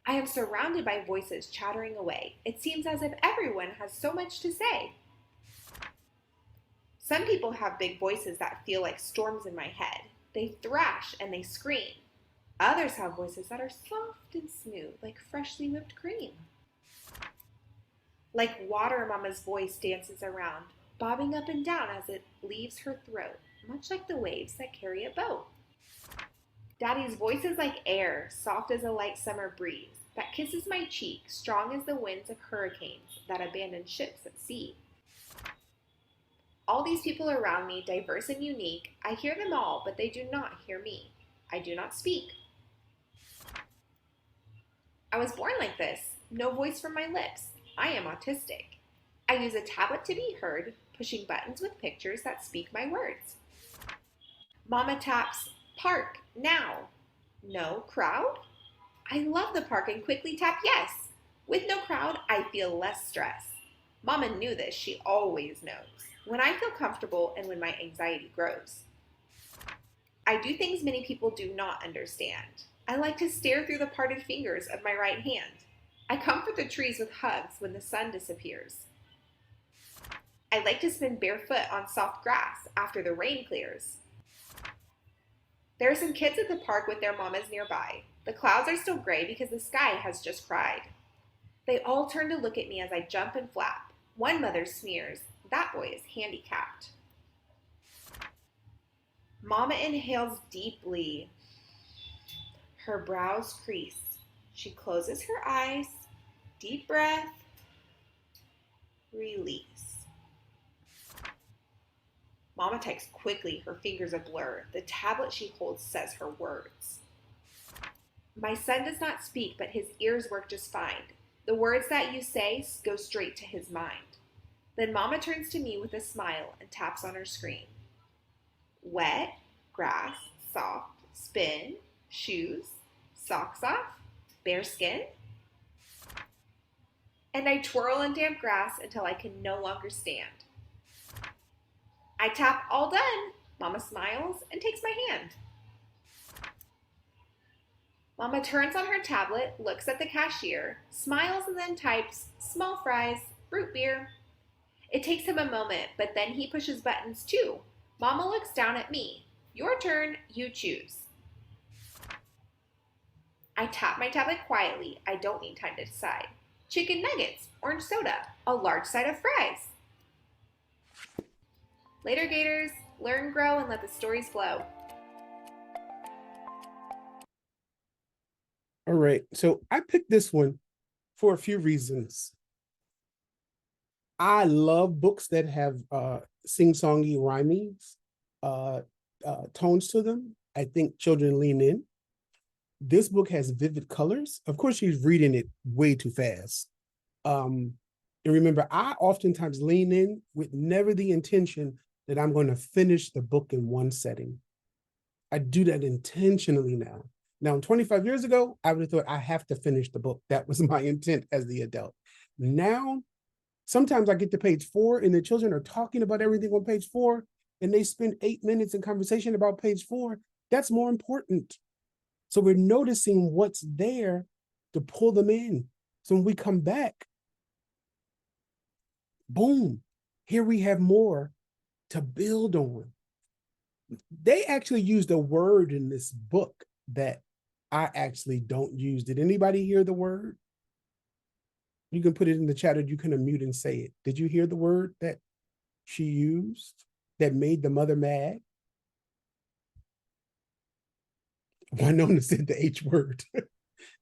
I am surrounded by voices chattering away. It seems as if everyone has so much to say. Some people have big voices that feel like storms in my head. They thrash and they scream. Others have voices that are soft and smooth, like freshly whipped cream. Like water, Mama's voice dances around, bobbing up and down as it leaves her throat, much like the waves that carry a boat. Daddy's voice is like air, soft as a light summer breeze, that kisses my cheek, strong as the winds of hurricanes that abandon ships at sea. All these people around me, diverse and unique, I hear them all, but they do not hear me. I do not speak. I was born like this, no voice from my lips. I am autistic. I use a tablet to be heard, pushing buttons with pictures that speak my words. Mama taps, park, now. No crowd? I love the park and quickly tap yes. With no crowd, I feel less stress. Mama knew this, she always knows. When I feel comfortable and when my anxiety grows. I do things many people do not understand. I like to stare through the parted fingers of my right hand. I comfort the trees with hugs when the sun disappears. I like to spin barefoot on soft grass after the rain clears. There are some kids at the park with their mamas nearby. The clouds are still gray because the sky has just cried. They all turn to look at me as I jump and flap. One mother sneers, that boy is handicapped. Mama inhales deeply. Her brows crease. She closes her eyes. Deep breath. Release. Mama types quickly, her fingers a blur. The tablet she holds says her words. My son does not speak, but his ears work just fine. The words that you say go straight to his mind. Then Mama turns to me with a smile and taps on her screen. Wet, grass, soft, spin, shoes, socks off, bare skin. And I twirl in damp grass until I can no longer stand. I tap all done. Mama smiles and takes my hand. Mama turns on her tablet, looks at the cashier, smiles and then types, small fries, root beer. It takes him a moment, but then he pushes buttons too. Mama looks down at me. Your turn, you choose. I tap my tablet quietly. I don't need time to decide. Chicken nuggets, orange soda, a large side of fries. Later, Gators. Learn, grow, and let the stories flow. All right. So I picked this one for a few reasons. I love books that have sing-songy rhyming tones to them. I think children lean in. This book has vivid colors. Of course, she's reading it way too fast. And remember, I oftentimes lean in with never the intention that I'm going to finish the book in one setting. I do that intentionally now. Now, 25 years ago, I would have thought I have to finish the book. That was my intent as the adult. Now, sometimes I get to page 4 and the children are talking about everything on page 4 and they spend 8 minutes in conversation about page 4. That's more important. So we're noticing what's there to pull them in. So when we come back, boom, here we have more to build on. They actually used a word in this book that I actually don't use. Did anybody hear the word? You can put it in the chat or you can unmute and say it. Did you hear the word that she used that made the mother mad? Winona said the H word.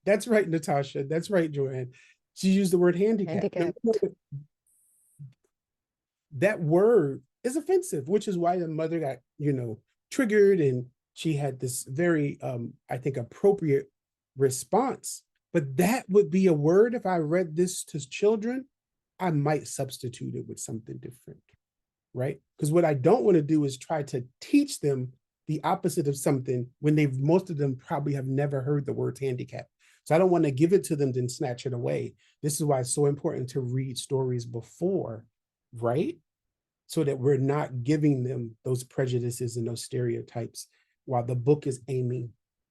That's right, Natasha. That's right, Joanne. She used the word handicap. Now, that word is offensive, which is why the mother got, triggered, and she had this very, I think, appropriate response. But that would be a word, if I read this to children, I might substitute it with something different, right? Because what I don't want to do is try to teach them the opposite of something when most of them probably have never heard the word handicap. So I don't want to give it to them, then snatch it away. This is why it's so important to read stories before, right? So that we're not giving them those prejudices and those stereotypes while the book is aiming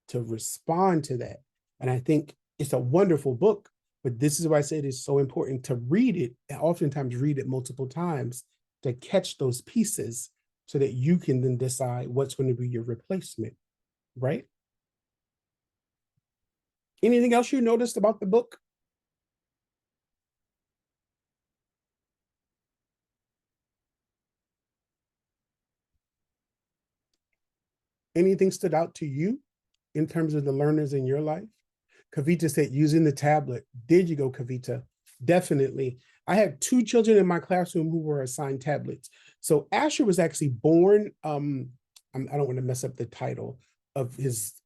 to respond to that. And I think it's a wonderful book, but this is why I say it is so important to read it, and oftentimes read it multiple times to catch those pieces so that you can then decide what's going to be your replacement, right? Anything else you noticed about the book? Anything stood out to you in terms of the learners in your life? Kavita said, using the tablet. There you go, Kavita. Definitely. I had 2 children in my classroom who were assigned tablets. So Asher was actually born, I don't want to mess up the title of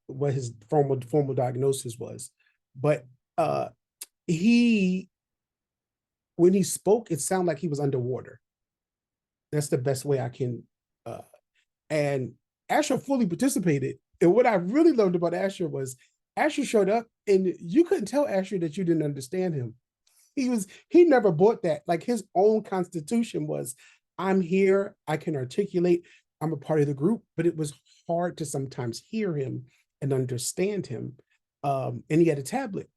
what his formal diagnosis was, but when he spoke, it sounded like he was underwater. That's the best way I can, and Asher fully participated. And what I really loved about Asher was Asher showed up and you couldn't tell Asher that you didn't understand him. He never bought that. Like, his own constitution was, I'm here, I can articulate, I'm a part of the group, but it was hard to sometimes hear him and understand him. And he had a tablet.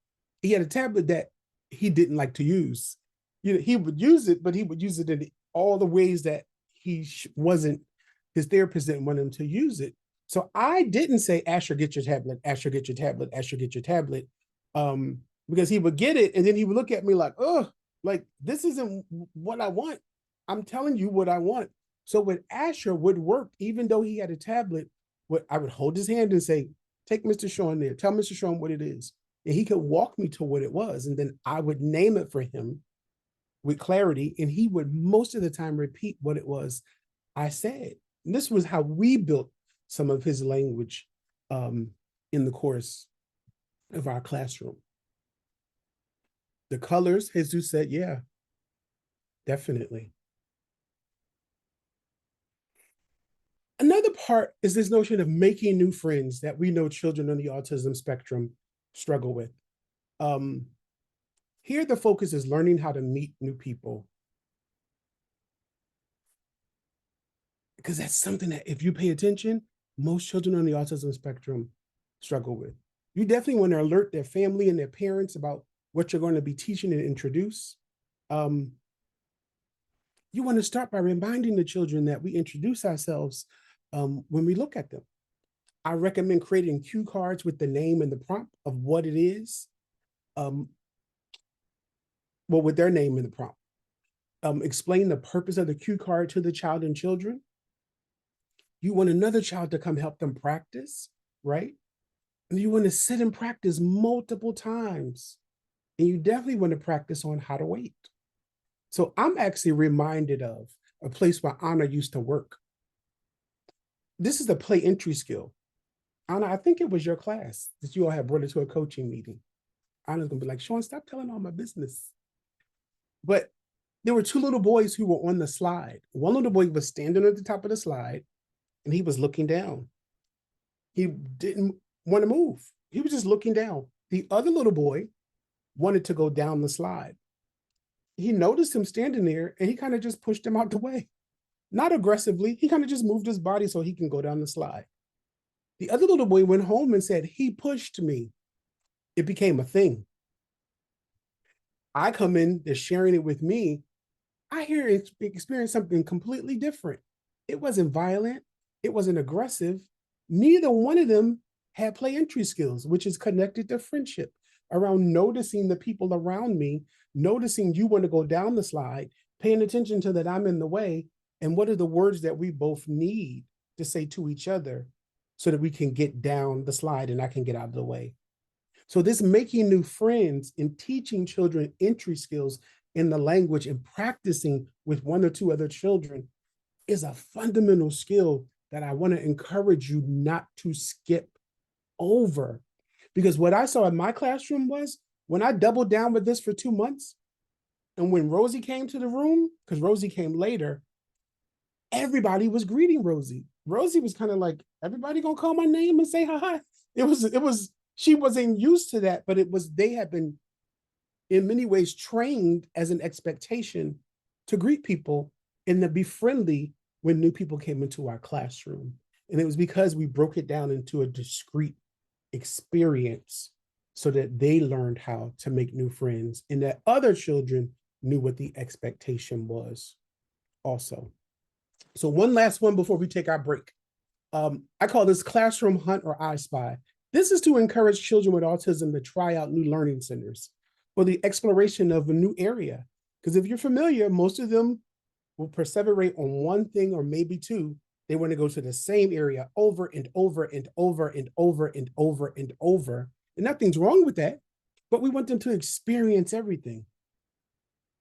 He had a tablet that he didn't like to use. He would use it, but he would use it in all the ways that his therapist didn't want him to use it. So I didn't say, Asher, get your tablet, Asher, get your tablet, Asher, get your tablet. Because he would get it and then he would look at me like, oh, like, this isn't what I want. I'm telling you what I want. So with Asher would work, even though he had a tablet, I would hold his hand and say, take Mr. Shawn there, tell Mr. Shawn what it is. And he could walk me to what it was. And then I would name it for him with clarity. And he would most of the time repeat what it was I said. And this was how we built some of his language in the course of our classroom. The colors, Jesus said, yeah, definitely. Another part is this notion of making new friends that we know children on the autism spectrum struggle with. Here, the focus is learning how to meet new people. Because that's something that, if you pay attention, most children on the autism spectrum struggle with. You definitely want to alert their family and their parents about what you're going to be teaching and introduce. You want to start by reminding the children that we introduce ourselves when we look at them. I recommend creating cue cards with the name and the prompt of what it is. With their name in the prompt. Explain the purpose of the cue card to the child and children. You want another child to come help them practice, right? And you want to sit and practice multiple times. And you definitely want to practice on how to wait. So I'm actually reminded of a place where Anna used to work. This is a play entry skill. Anna, I think it was your class that you all had brought it to a coaching meeting. Anna's gonna be like, Shawn, stop telling all my business. But there were 2 little boys who were on the slide. One little boy was standing at the top of the slide and he was looking down. He didn't want to move. He was just looking down. The other little boy wanted to go down the slide. He noticed him standing there and he kind of just pushed him out the way. Not aggressively, he kind of just moved his body so he can go down the slide. The other little boy went home and said, he pushed me. It became a thing. I come in, they're sharing it with me. I hear it experience something completely different. It wasn't violent. It wasn't aggressive. Neither one of them had play entry skills, which is connected to friendship, around noticing the people around me, noticing you want to go down the slide, paying attention to that I'm in the way, and what are the words that we both need to say to each other so that we can get down the slide and I can get out of the way. So this making new friends and teaching children entry skills in the language and practicing with one or two other children is a fundamental skill that I want to encourage you not to skip over. Because what I saw in my classroom was when I doubled down with this for 2 months, and when Rosie came to the room, because Rosie came later, everybody was greeting Rosie. Rosie was kind of like, everybody gonna call my name and say hi. She wasn't used to that, but they had been in many ways trained as an expectation to greet people and to be friendly when new people came into our classroom. And it was because we broke it down into a discrete experience so that they learned how to make new friends and that other children knew what the expectation was also. So one last one before we take our break. I call this Classroom Hunt or I Spy. This is to encourage children with autism to try out new learning centers or the exploration of a new area. Because if you're familiar, most of them will perseverate on one thing or maybe two. They want to go to the same area over and over and over and over and over and over. And nothing's wrong with that, but we want them to experience everything.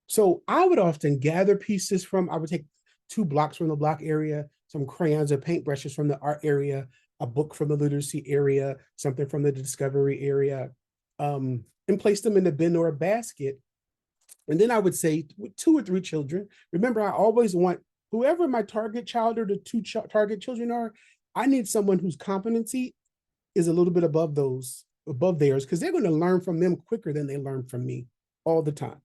So I would often gather pieces I would take 2 blocks from the block area, some crayons or paintbrushes from the art area, a book from the literacy area, something from the discovery area, and place them in a bin or a basket. And then I would say with 2 or 3 children, remember, I always want whoever my target child or the 2 target children are, I need someone whose competency is a little bit above theirs, because they're going to learn from them quicker than they learn from me all the time,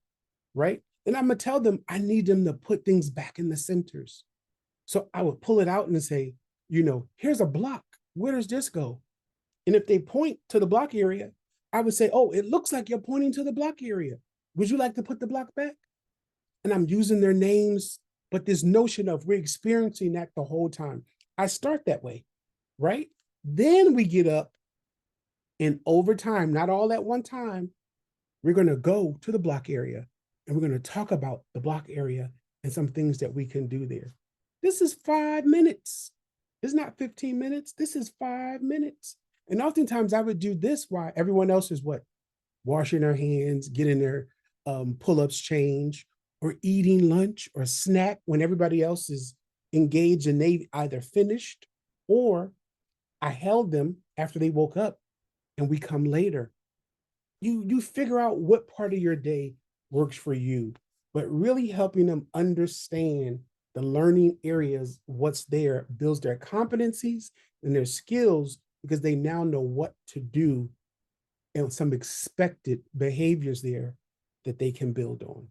right? Then I'm going to tell them I need them to put things back in the centers. So I would pull it out and say, here's a block. Where does this go? And if they point to the block area, I would say, oh, it looks like you're pointing to the block area. Would you like to put the block back? And I'm using their names, but this notion of we're experiencing that the whole time. I start that way, right? Then we get up and over time, not all at one time, we're going to go to the block area and we're going to talk about the block area and some things that we can do there. This is 5 minutes. It's not 15 minutes. This is 5 minutes. And oftentimes I would do this while everyone else is what? Washing their hands, getting their pull-ups changed, or eating lunch or snack when everybody else is engaged and they either finished or I held them after they woke up and we come later. You figure out what part of your day works for you, but really helping them understand the learning areas, what's there, builds their competencies and their skills because they now know what to do and some expected behaviors there that they can build on.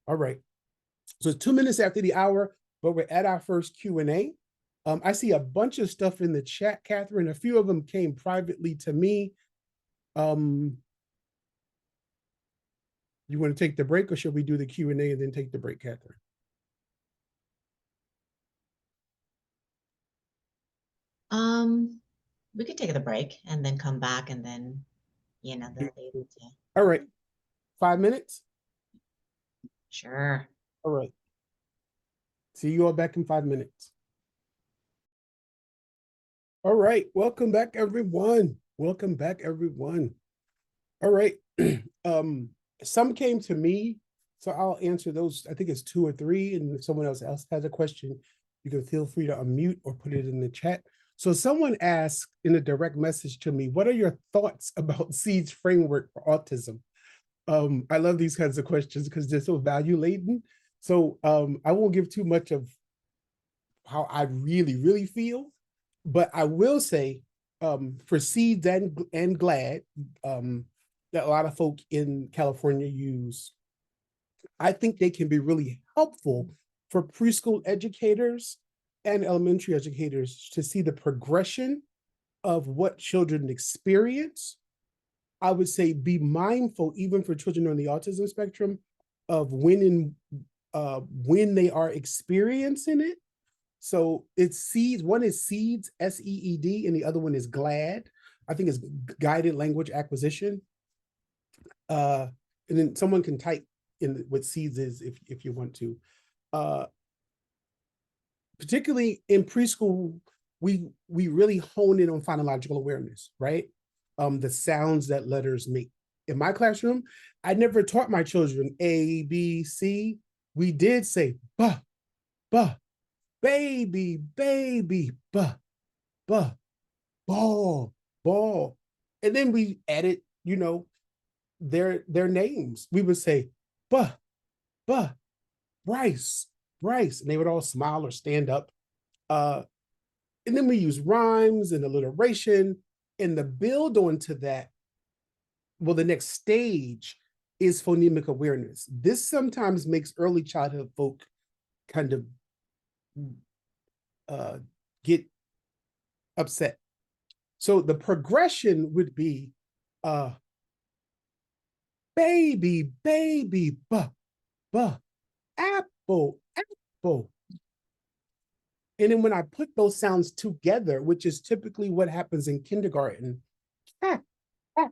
All right. So it's 2 minutes after the hour, but we're at our first Q&A. I see a bunch of stuff in the chat, Catherine. A few of them came privately to me. You want to take the break or should we do the Q&A and then take the break, Catherine? We could take the break and then come back and then, they'll be able to. All right. 5 minutes? Sure. All right. See you all back in 5 minutes. All right. Welcome back, everyone. Welcome back, everyone. All right. Some came to me, so I'll answer those. I think it's 2 or 3. And if someone else has a question, you can feel free to unmute or put it in the chat. So someone asked in a direct message to me, what are your thoughts about SEED's framework for autism? I love these kinds of questions because they're so value laden. So I won't give too much of how I really, really feel, but I will say for seeds and GLAD, that a lot of folk in California use. I think they can be really helpful for preschool educators and elementary educators to see the progression of what children experience. I would say be mindful, even for children on the autism spectrum, of when they are experiencing it. So it's seeds. One is seeds, SEED, and the other one is GLAD. I think it's guided language acquisition. And then someone can type in what seeds is if you want to. Particularly in preschool, we really hone in on phonological awareness, right? The sounds that letters make. In my classroom, I never taught my children A, B, C. We did say ba, baby, baby, ba, ball, ball. And then we added, their names. We would say ba, Bryce, and they would all smile or stand up. And then we use rhymes and alliteration, and the build onto that. Well, the next stage is phonemic awareness. This sometimes makes early childhood folk kind of get upset. So the progression would be baby, baby, apple, apple. And then when I put those sounds together, which is typically what happens in kindergarten, cat, cat,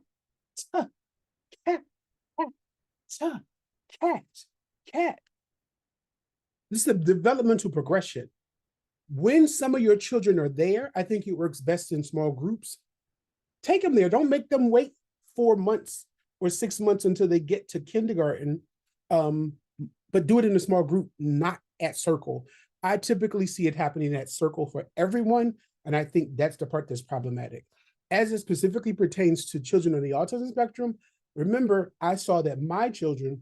cat, cat, cat, cat. This is a developmental progression. When some of your children are there, I think it works best in small groups. Take them there. Don't make them wait 4 months or 6 months until they get to kindergarten, but do it in a small group, not at circle. I typically see it happening at circle for everyone, and I think that's the part that's problematic. As it specifically pertains to children on the autism spectrum, remember, I saw that my children,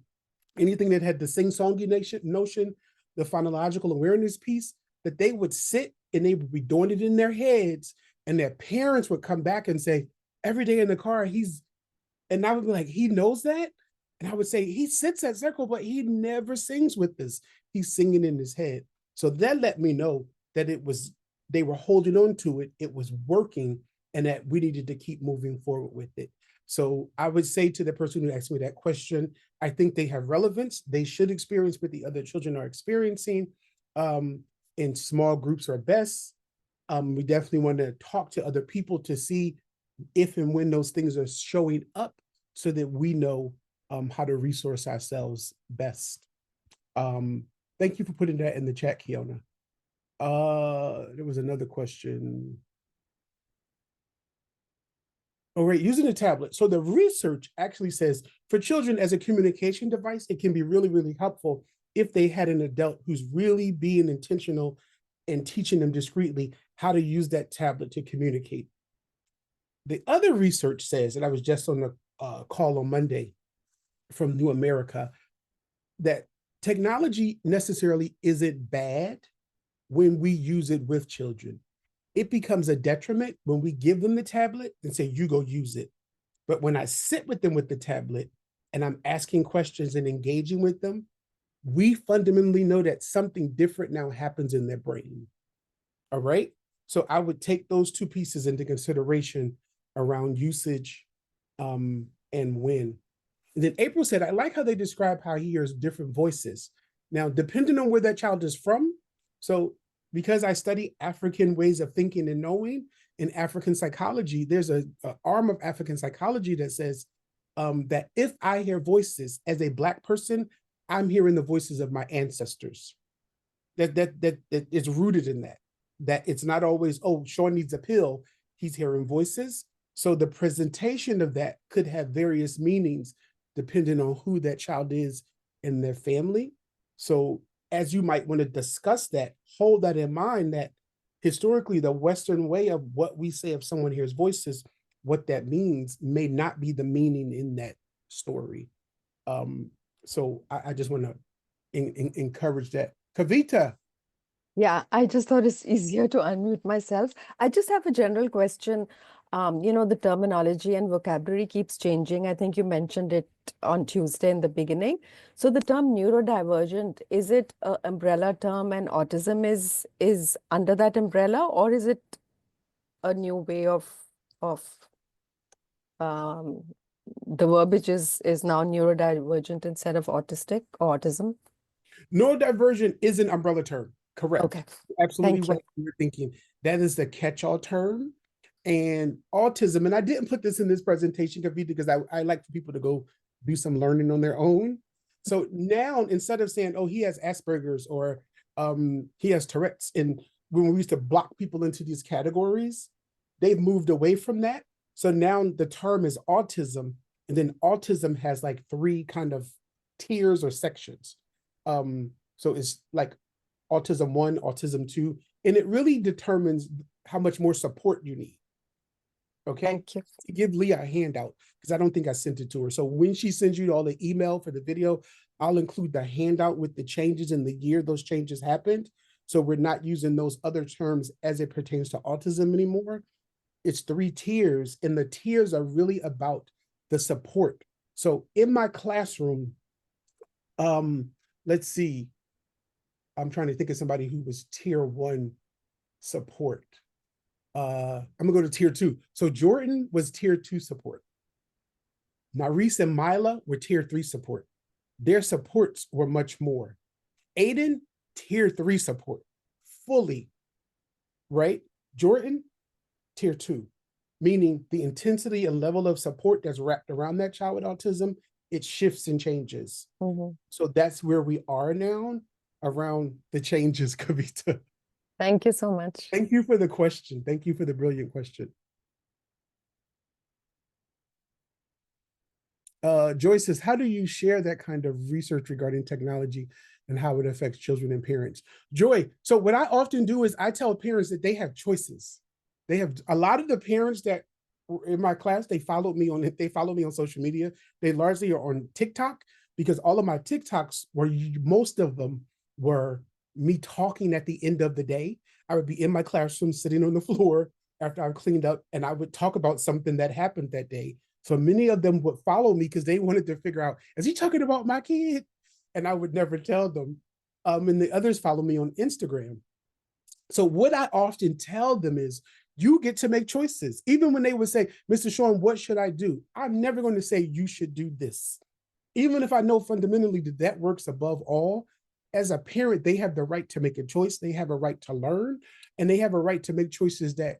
anything that had the sing-songy notion, the phonological awareness piece, that they would sit and they would be doing it in their heads, and their parents would come back and say, every day in the car, and I would be like, he knows that? And I would say, he sits at circle, but he never sings with us. He's singing in his head. So that let me know that they were holding on to it, it was working, and that we needed to keep moving forward with it. So I would say to the person who asked me that question, I think they have relevance. They should experience what the other children are experiencing. In small groups are best. We definitely want to talk to other people to see if and when those things are showing up so that we know how to resource ourselves best. Thank you for putting that in the chat, Kiona. There was another question. All right, using a tablet. So the research actually says for children as a communication device, it can be really, really helpful if they had an adult who's really being intentional and teaching them discreetly how to use that tablet to communicate. The other research says, and I was just on the call on Monday from New America, that technology necessarily isn't bad when we use it with children. It becomes a detriment when we give them the tablet and say, you go use it. But when I sit with them with the tablet and I'm asking questions and engaging with them, we fundamentally know that something different now happens in their brain. All right. So I would take those two pieces into consideration around usage and when. And then April said, I like how they describe how he hears different voices. Now, depending on where that child is from, so because I study African ways of thinking and knowing in African psychology, there's an arm of African psychology that says that if I hear voices as a Black person, I'm hearing the voices of my ancestors. That is rooted in that it's not always, oh, Shawn needs a pill, he's hearing voices. So the presentation of that could have various meanings depending on who that child is in their family. So as you might want to discuss that, hold that in mind that historically the Western way of what we say if someone hears voices, what that means may not be the meaning in that story. So I just want to encourage that. Kavita. Yeah, I just thought it's easier to unmute myself. I just have a general question. The terminology and vocabulary keeps changing. I think you mentioned it on Tuesday in the beginning. So the term neurodivergent, is it an umbrella term and autism is under that umbrella, or is it a new way of um, the verbiage is now neurodivergent instead of autistic or autism? Neurodivergent is an umbrella term. Correct. Okay. Absolutely Thank you. right. You're thinking that is the catch-all term. And autism, and I didn't put this in this presentation because I like for people to go do some learning on their own. So now instead of saying, oh, he has Asperger's or he has Tourette's, and when we used to block people into these categories, they've moved away from that. So now the term is autism, and then autism has like 3 kind of tiers or sections. So it's like autism 1, autism 2, and it really determines how much more support you need. Okay. Thank you. Give Leah a handout because I don't think I sent it to her. So when she sends you all the email for the video, I'll include the handout with the changes in the year those changes happened. So we're not using those other terms as it pertains to autism anymore. It's 3 tiers, and the tiers are really about the support. So in my classroom, let's see, I'm trying to think of somebody who was tier 1 support. I'm gonna go to tier 2. So Jordan was tier 2 support. Maurice and Mila were tier 3 support. Their supports were much more. Aiden, tier 3 support, fully, right? Jordan, tier 2, meaning the intensity and level of support that's wrapped around that child with autism, it shifts and changes. So that's where we are now around the changes, Kavita. Thank you so much. Thank you for the question. Thank you for the brilliant question. Joyce says, how do you share that kind of research regarding technology and how it affects children and parents? Joy, so what I often do is I tell parents that they have choices. They have a lot of the parents that were in my class, they follow me on social media. They largely are on TikTok because all of my TikToks most of them were me talking at the end of the day. I would be in my classroom sitting on the floor after I've cleaned up, and I would talk about something that happened that day. So many of them would follow me because they wanted to figure out, is he talking about my kid? And I would never tell them. And the others follow me on Instagram. So what I often tell them is, you get to make choices. Even when they would say, Mr. Shawn, what should I do? I'm never going to say you should do this. Even if I know fundamentally that works above all, as a parent, they have the right to make a choice. They have a right to learn, and they have a right to make choices that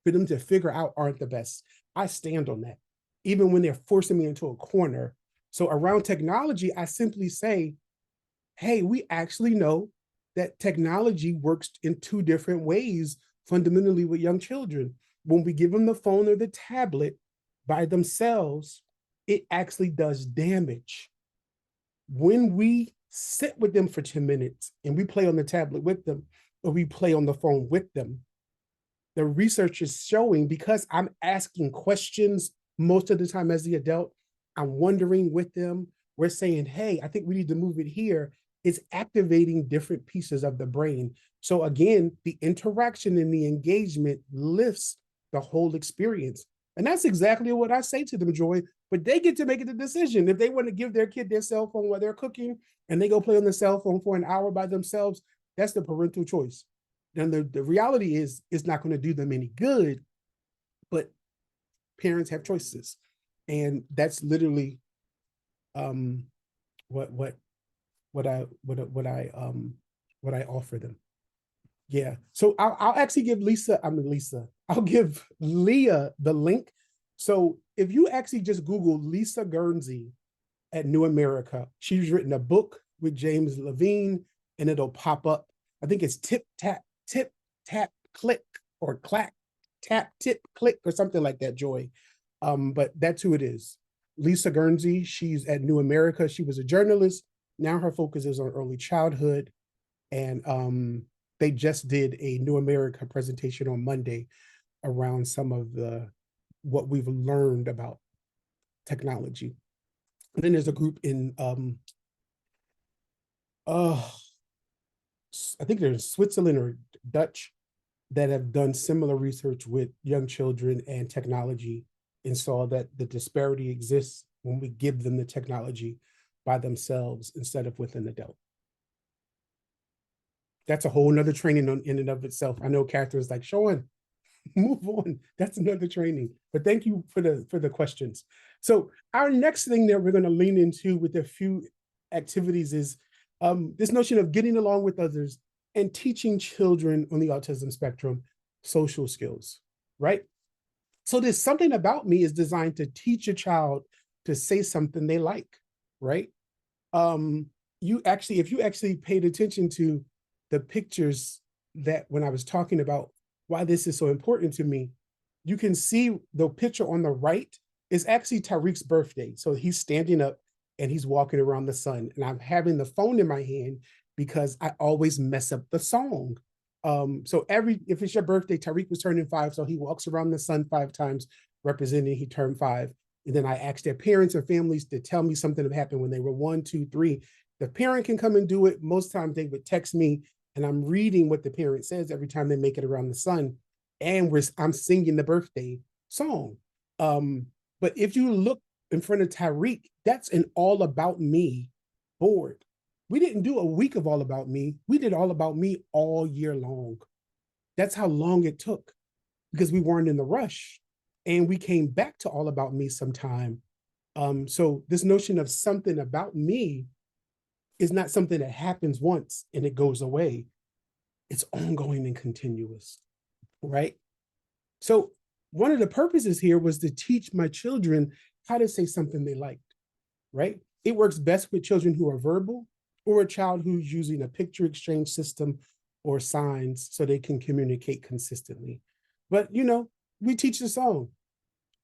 for them to figure out aren't the best. I stand on that, even when they're forcing me into a corner. So around technology, I simply say, hey, we actually know that technology works in 2 different ways fundamentally with young children. When we give them the phone or the tablet by themselves, it actually does damage. When we sit with them for 10 minutes and we play on the tablet with them, or we play on the phone with them, the research is showing, because I'm asking questions most of the time as the adult, I'm wondering with them, we're saying, hey, I think we need to move it here. It's activating different pieces of the brain. So again, the interaction and the engagement lifts the whole experience. And that's exactly what I say to them, Joy, but they get to make the decision. If they want to give their kid their cell phone while they're cooking and they go play on the cell phone for an hour by themselves, that's the parental choice. And the reality is, it's not going to do them any good, but parents have choices. And that's literally what I offer them. Yeah. So I'll actually give I'll give Leah the link. So if you actually just Google Lisa Guernsey at New America, she's written a book with James Levine, and it'll pop up. I think it's tip, tap, click, or clack, tap, tip, click, or something like that, Joy. But that's who it is. Lisa Guernsey, she's at New America. She was a journalist. Now her focus is on early childhood. And they just did a New America presentation on Monday around some of what we've learned about technology. And then there's a group in, I think they're in Switzerland or Dutch. that have done similar research with young children and technology and saw that the disparity exists when we give them the technology by themselves instead of with an adult. That's a whole nother training in and of itself. I know Catherine's like, Shawn, move on. That's another training. But thank you for the questions. So our next thing that we're going to lean into with a few activities is this notion of getting along with others and teaching children on the autism spectrum social skills, right? So this Something About Me is designed to teach a child to say something they like, right? If you actually paid attention to the pictures that when I was talking about why this is so important to me, you can see the picture on the right is actually Tariq's birthday. So he's standing up and he's walking around the sun, and I'm having the phone in my hand because I always mess up the song. So if it's your birthday, Tariq was turning 5, so he walks around the sun 5 times, representing he turned 5. And then I ask their parents or families to tell me something that happened when they were 1, 2, 3. The parent can come and do it. Most times they would text me, and I'm reading what the parent says every time they make it around the sun, and I'm singing the birthday song. But if you look in front of Tariq, that's an All About Me board. We didn't do a week of All About Me. We did All About Me all year long. That's how long it took, because we weren't in the rush. And we came back to All About Me sometime. So this notion of something about me is not something that happens once and it goes away. It's ongoing and continuous, right? So one of the purposes here was to teach my children how to say something they liked, right? It works best with children who are verbal, or a child who's using a picture exchange system or signs so they can communicate consistently. But, we teach the song.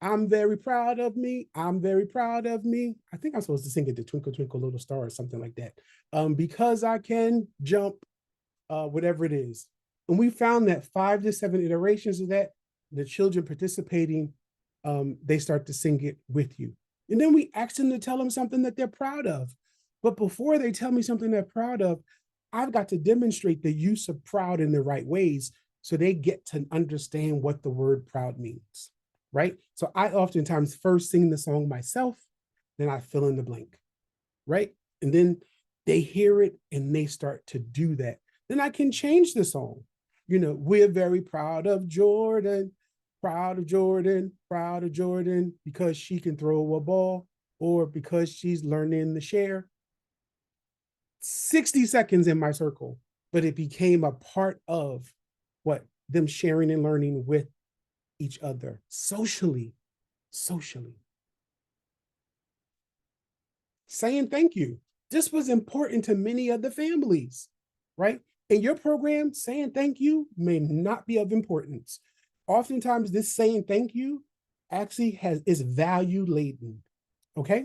I'm very proud of me. I'm very proud of me. I think I'm supposed to sing it to Twinkle, Twinkle, Little Star or something like that. Because I can jump, whatever it is. And we found that 5 to 7 iterations of that, the children participating, they start to sing it with you. And then we ask them to tell them something that they're proud of. But before they tell me something they're proud of, I've got to demonstrate the use of proud in the right ways so they get to understand what the word proud means, right? So I oftentimes first sing the song myself, then I fill in the blank, right? And then they hear it and they start to do that. Then I can change the song. We're very proud of Jordan, proud of Jordan, proud of Jordan, because she can throw a ball, or because she's learning to share. 60 seconds in my circle, but it became a part of them sharing and learning with each other socially. Saying thank you. This was important to many of the families, right? In your program, saying thank you may not be of importance. Oftentimes, this saying thank you actually is value laden, okay?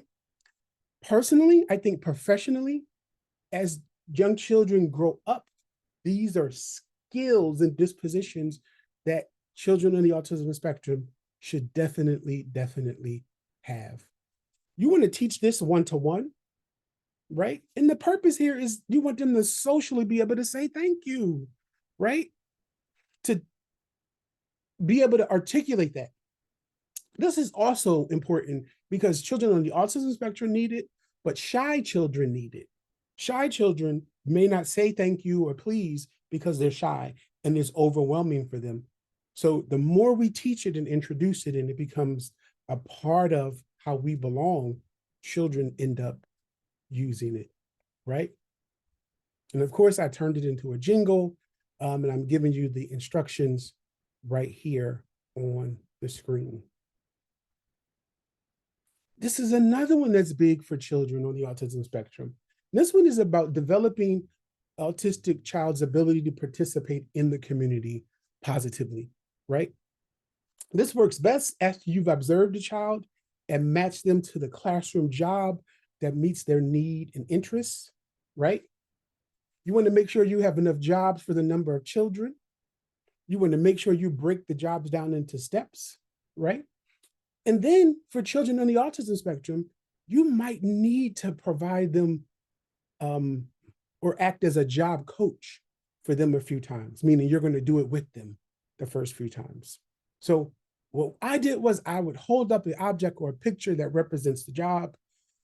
Personally, I think professionally, as young children grow up, these are skills and dispositions that children on the autism spectrum should definitely have. You want to teach this one-to-one, right? And the purpose here is you want them to socially be able to say thank you, right? To be able to articulate that. This is also important because children on the autism spectrum need it, but shy children need it. Shy children may not say thank you or please because they're shy and it's overwhelming for them. So the more we teach it and introduce it and it becomes a part of how we belong, children end up using it, right? And of course, I turned it into a jingle, and I'm giving you the instructions right here on the screen. This is another one that's big for children on the autism spectrum. This one is about developing autistic child's ability to participate in the community positively, right? This works best after you've observed a child and matched them to the classroom job that meets their need and interests, right? You want to make sure you have enough jobs for the number of children. You want to make sure you break the jobs down into steps, right? And then for children on the autism spectrum, you might need to provide them or act as a job coach for them a few times, meaning you're going to do it with them, the first few times. So what I did was I would hold up an object or a picture that represents the job,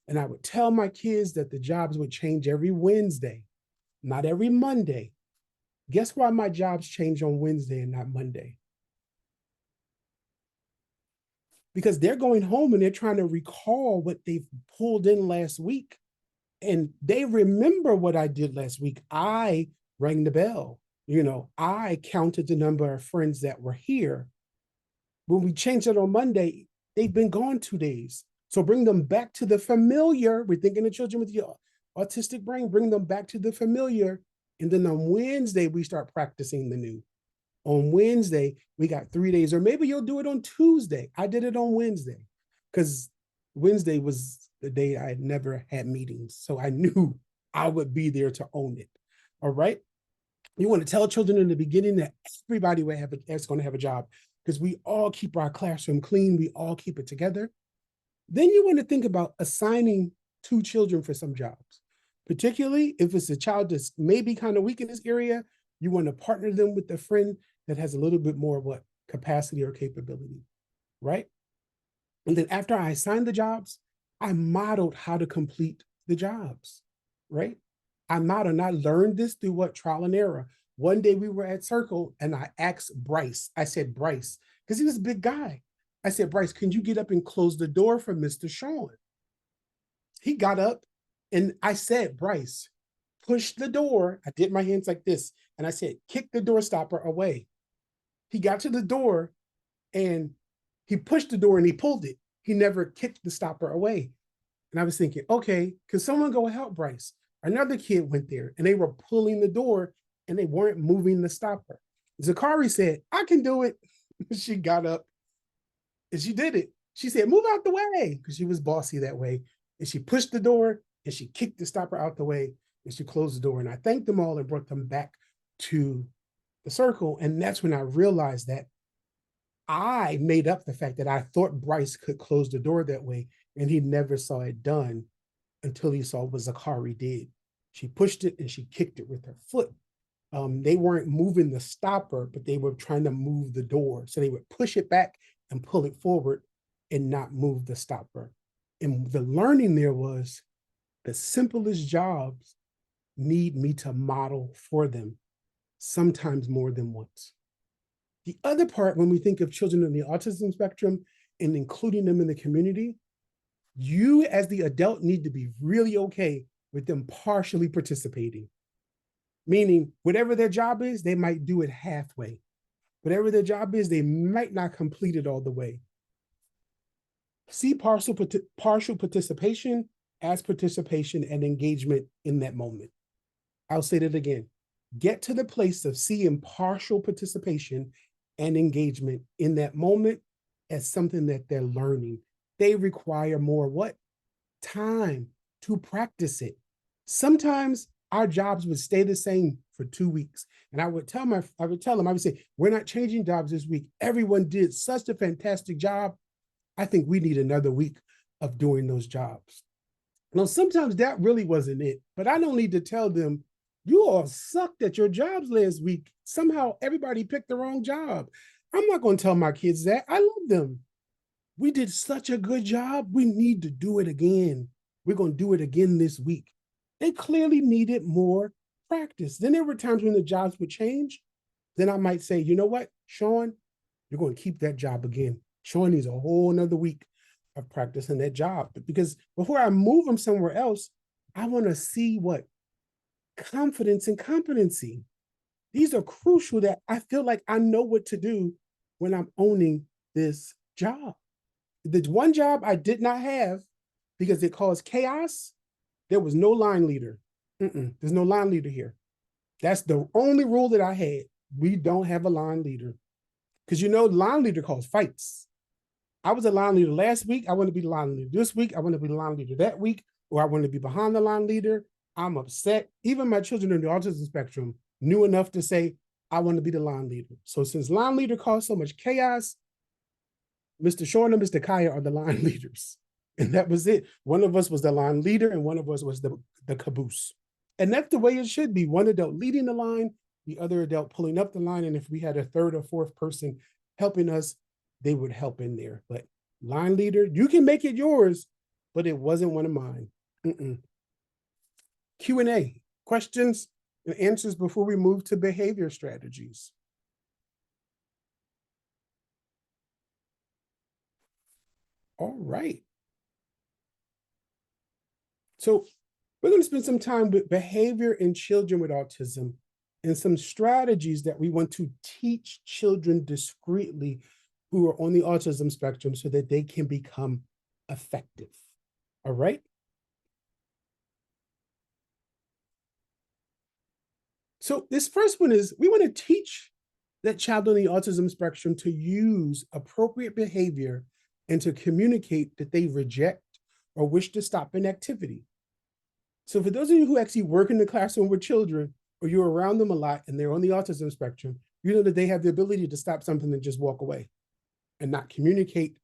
and I would tell my kids that the jobs would change every Wednesday, not every Monday. Guess why my jobs change on Wednesday and not Monday? Because they're going home and they're trying to recall what they've pulled in last week. And they remember what I did last week. I rang the bell. I counted the number of friends that were here. When we changed it on Monday, they've been gone 2 days. So bring them back to the familiar. We're thinking of children with the autistic brain, bring them back to the familiar. And then on Wednesday, we start practicing the new. On Wednesday, we got 3 days, or maybe you'll do it on Tuesday. I did it on Wednesday because Wednesday was the day I had never had meetings. So I knew I would be there to own it. All right. You want to tell children in the beginning that everybody is going to have a job because we all keep our classroom clean. We all keep it together. Then you want to think about assigning 2 children for some jobs, particularly if it's a child that's maybe kind of weak in this area. You want to partner them with a friend that has a little bit more capacity or capability, right? And then after I assigned the jobs, I modeled how to complete the jobs, right? I learned this through trial and error. One day we were at Circle and I asked Bryce, I said, Bryce, because he was a big guy. I said, Bryce, can you get up and close the door for Mr. Shawn? He got up and I said, Bryce, push the door. I did my hands like this. And I said, kick the door stopper away. He got to the door and he pushed the door and he pulled it. He never kicked the stopper away. And I was thinking, okay, can someone go help Bryce? Another kid went there and they were pulling the door and they weren't moving the stopper. Zakari said, I can do it. She got up and she did it. She said, move out the way, because she was bossy that way. And she pushed the door and she kicked the stopper out the way and she closed the door. And I thanked them all and brought them back to the Circle. And that's when I realized that I made up the fact that I thought Bryce could close the door that way, and he never saw it done until he saw what Zakari did. She pushed it and she kicked it with her foot. They weren't moving the stopper, but they were trying to move the door. So they would push it back and pull it forward and not move the stopper. And the learning there was the simplest jobs need me to model for them, sometimes more than once. The other part, when we think of children on the autism spectrum and including them in the community, you as the adult need to be really okay with them partially participating. Meaning, whatever their job is, they might do it halfway. Whatever their job is, they might not complete it all the way. See partial participation as participation and engagement in that moment. I'll say that again. Get to the place of seeing partial participation and engagement in that moment as something that they're learning. They require more time to practice it. Sometimes our jobs would stay the same for 2 weeks. And I would tell them, I would say, we're not changing jobs this week. Everyone did such a fantastic job. I think we need another week of doing those jobs. Now, sometimes that really wasn't it, but I don't need to tell them, you all sucked at your jobs last week. Somehow everybody picked the wrong job. I'm not going to tell my kids that. I love them. We did such a good job. We need to do it again. We're going to do it again this week. They clearly needed more practice. Then there were times when the jobs would change. Then I might say, you know what, Shawn, you're going to keep that job again. Shawn needs a whole nother week of practicing that job. But because before I move them somewhere else, I want to see confidence and competency. These are crucial that I feel like I know what to do when I'm owning this job. The one job I did not have because it caused chaos, there was no line leader. There's no line leader here. That's the only rule that I had. We don't have a line leader. Because line leader caused fights. I was a line leader last week. I want to be the line leader this week. I want to be the line leader that week, or I want to be behind the line leader. I'm upset. Even my children in the autism spectrum knew enough to say, I want to be the line leader. So since line leader caused so much chaos, Mr. Shawn and Mr. Kaya are the line leaders. And that was it. One of us was the line leader and one of us was the caboose. And that's the way it should be. One adult leading the line the other adult pulling up the line. And if we had a third or fourth person helping us, they would help in there. But line leader, you can make it yours, but it wasn't one of mine. Q&A, questions and answers before we move to behavior strategies. All right. So we're going to spend some time with behavior in children with autism and some strategies that we want to teach children discreetly who are on the autism spectrum so that they can become effective. All right. So this first one is we want to teach that child on the autism spectrum to use appropriate behavior and to communicate that they reject or wish to stop an activity. So for those of you who actually work in the classroom with children, or you're around them a lot and they're on the autism spectrum, you know that they have the ability to stop something and just walk away and not communicate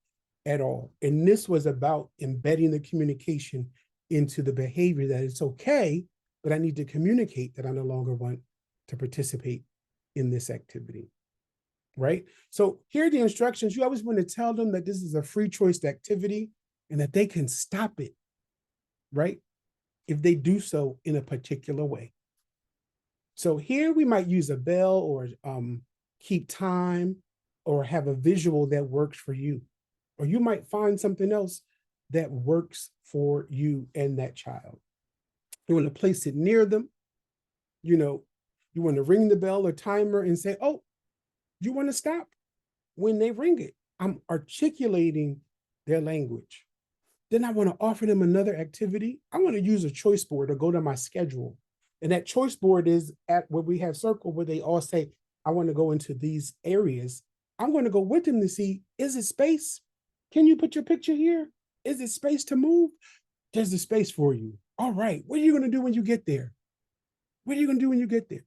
at all. And this was about embedding the communication into the behavior that it's okay, but I need to communicate that I no longer want to participate in this activity, right? So here are the instructions. You always want to tell them that this is a free choice activity and that they can stop it, right? If they do so in a particular way. So here we might use a bell or keep time or have a visual that works for you. Or you might find something else that works for you and that child. You want to place it near them. You know, you want to ring the bell or timer and say, oh, you want to stop when they ring it. I'm articulating their language. Then I want to offer them another activity. I want to use a choice board or go to my schedule. And that choice board is at where we have circle where they all say, I want to go into these areas. I'm going to go with them to see, is it space? Can you put your picture here? Is it space to move? There's the space for you. All right, what are you going to do when you get there? What are you going to do when you get there?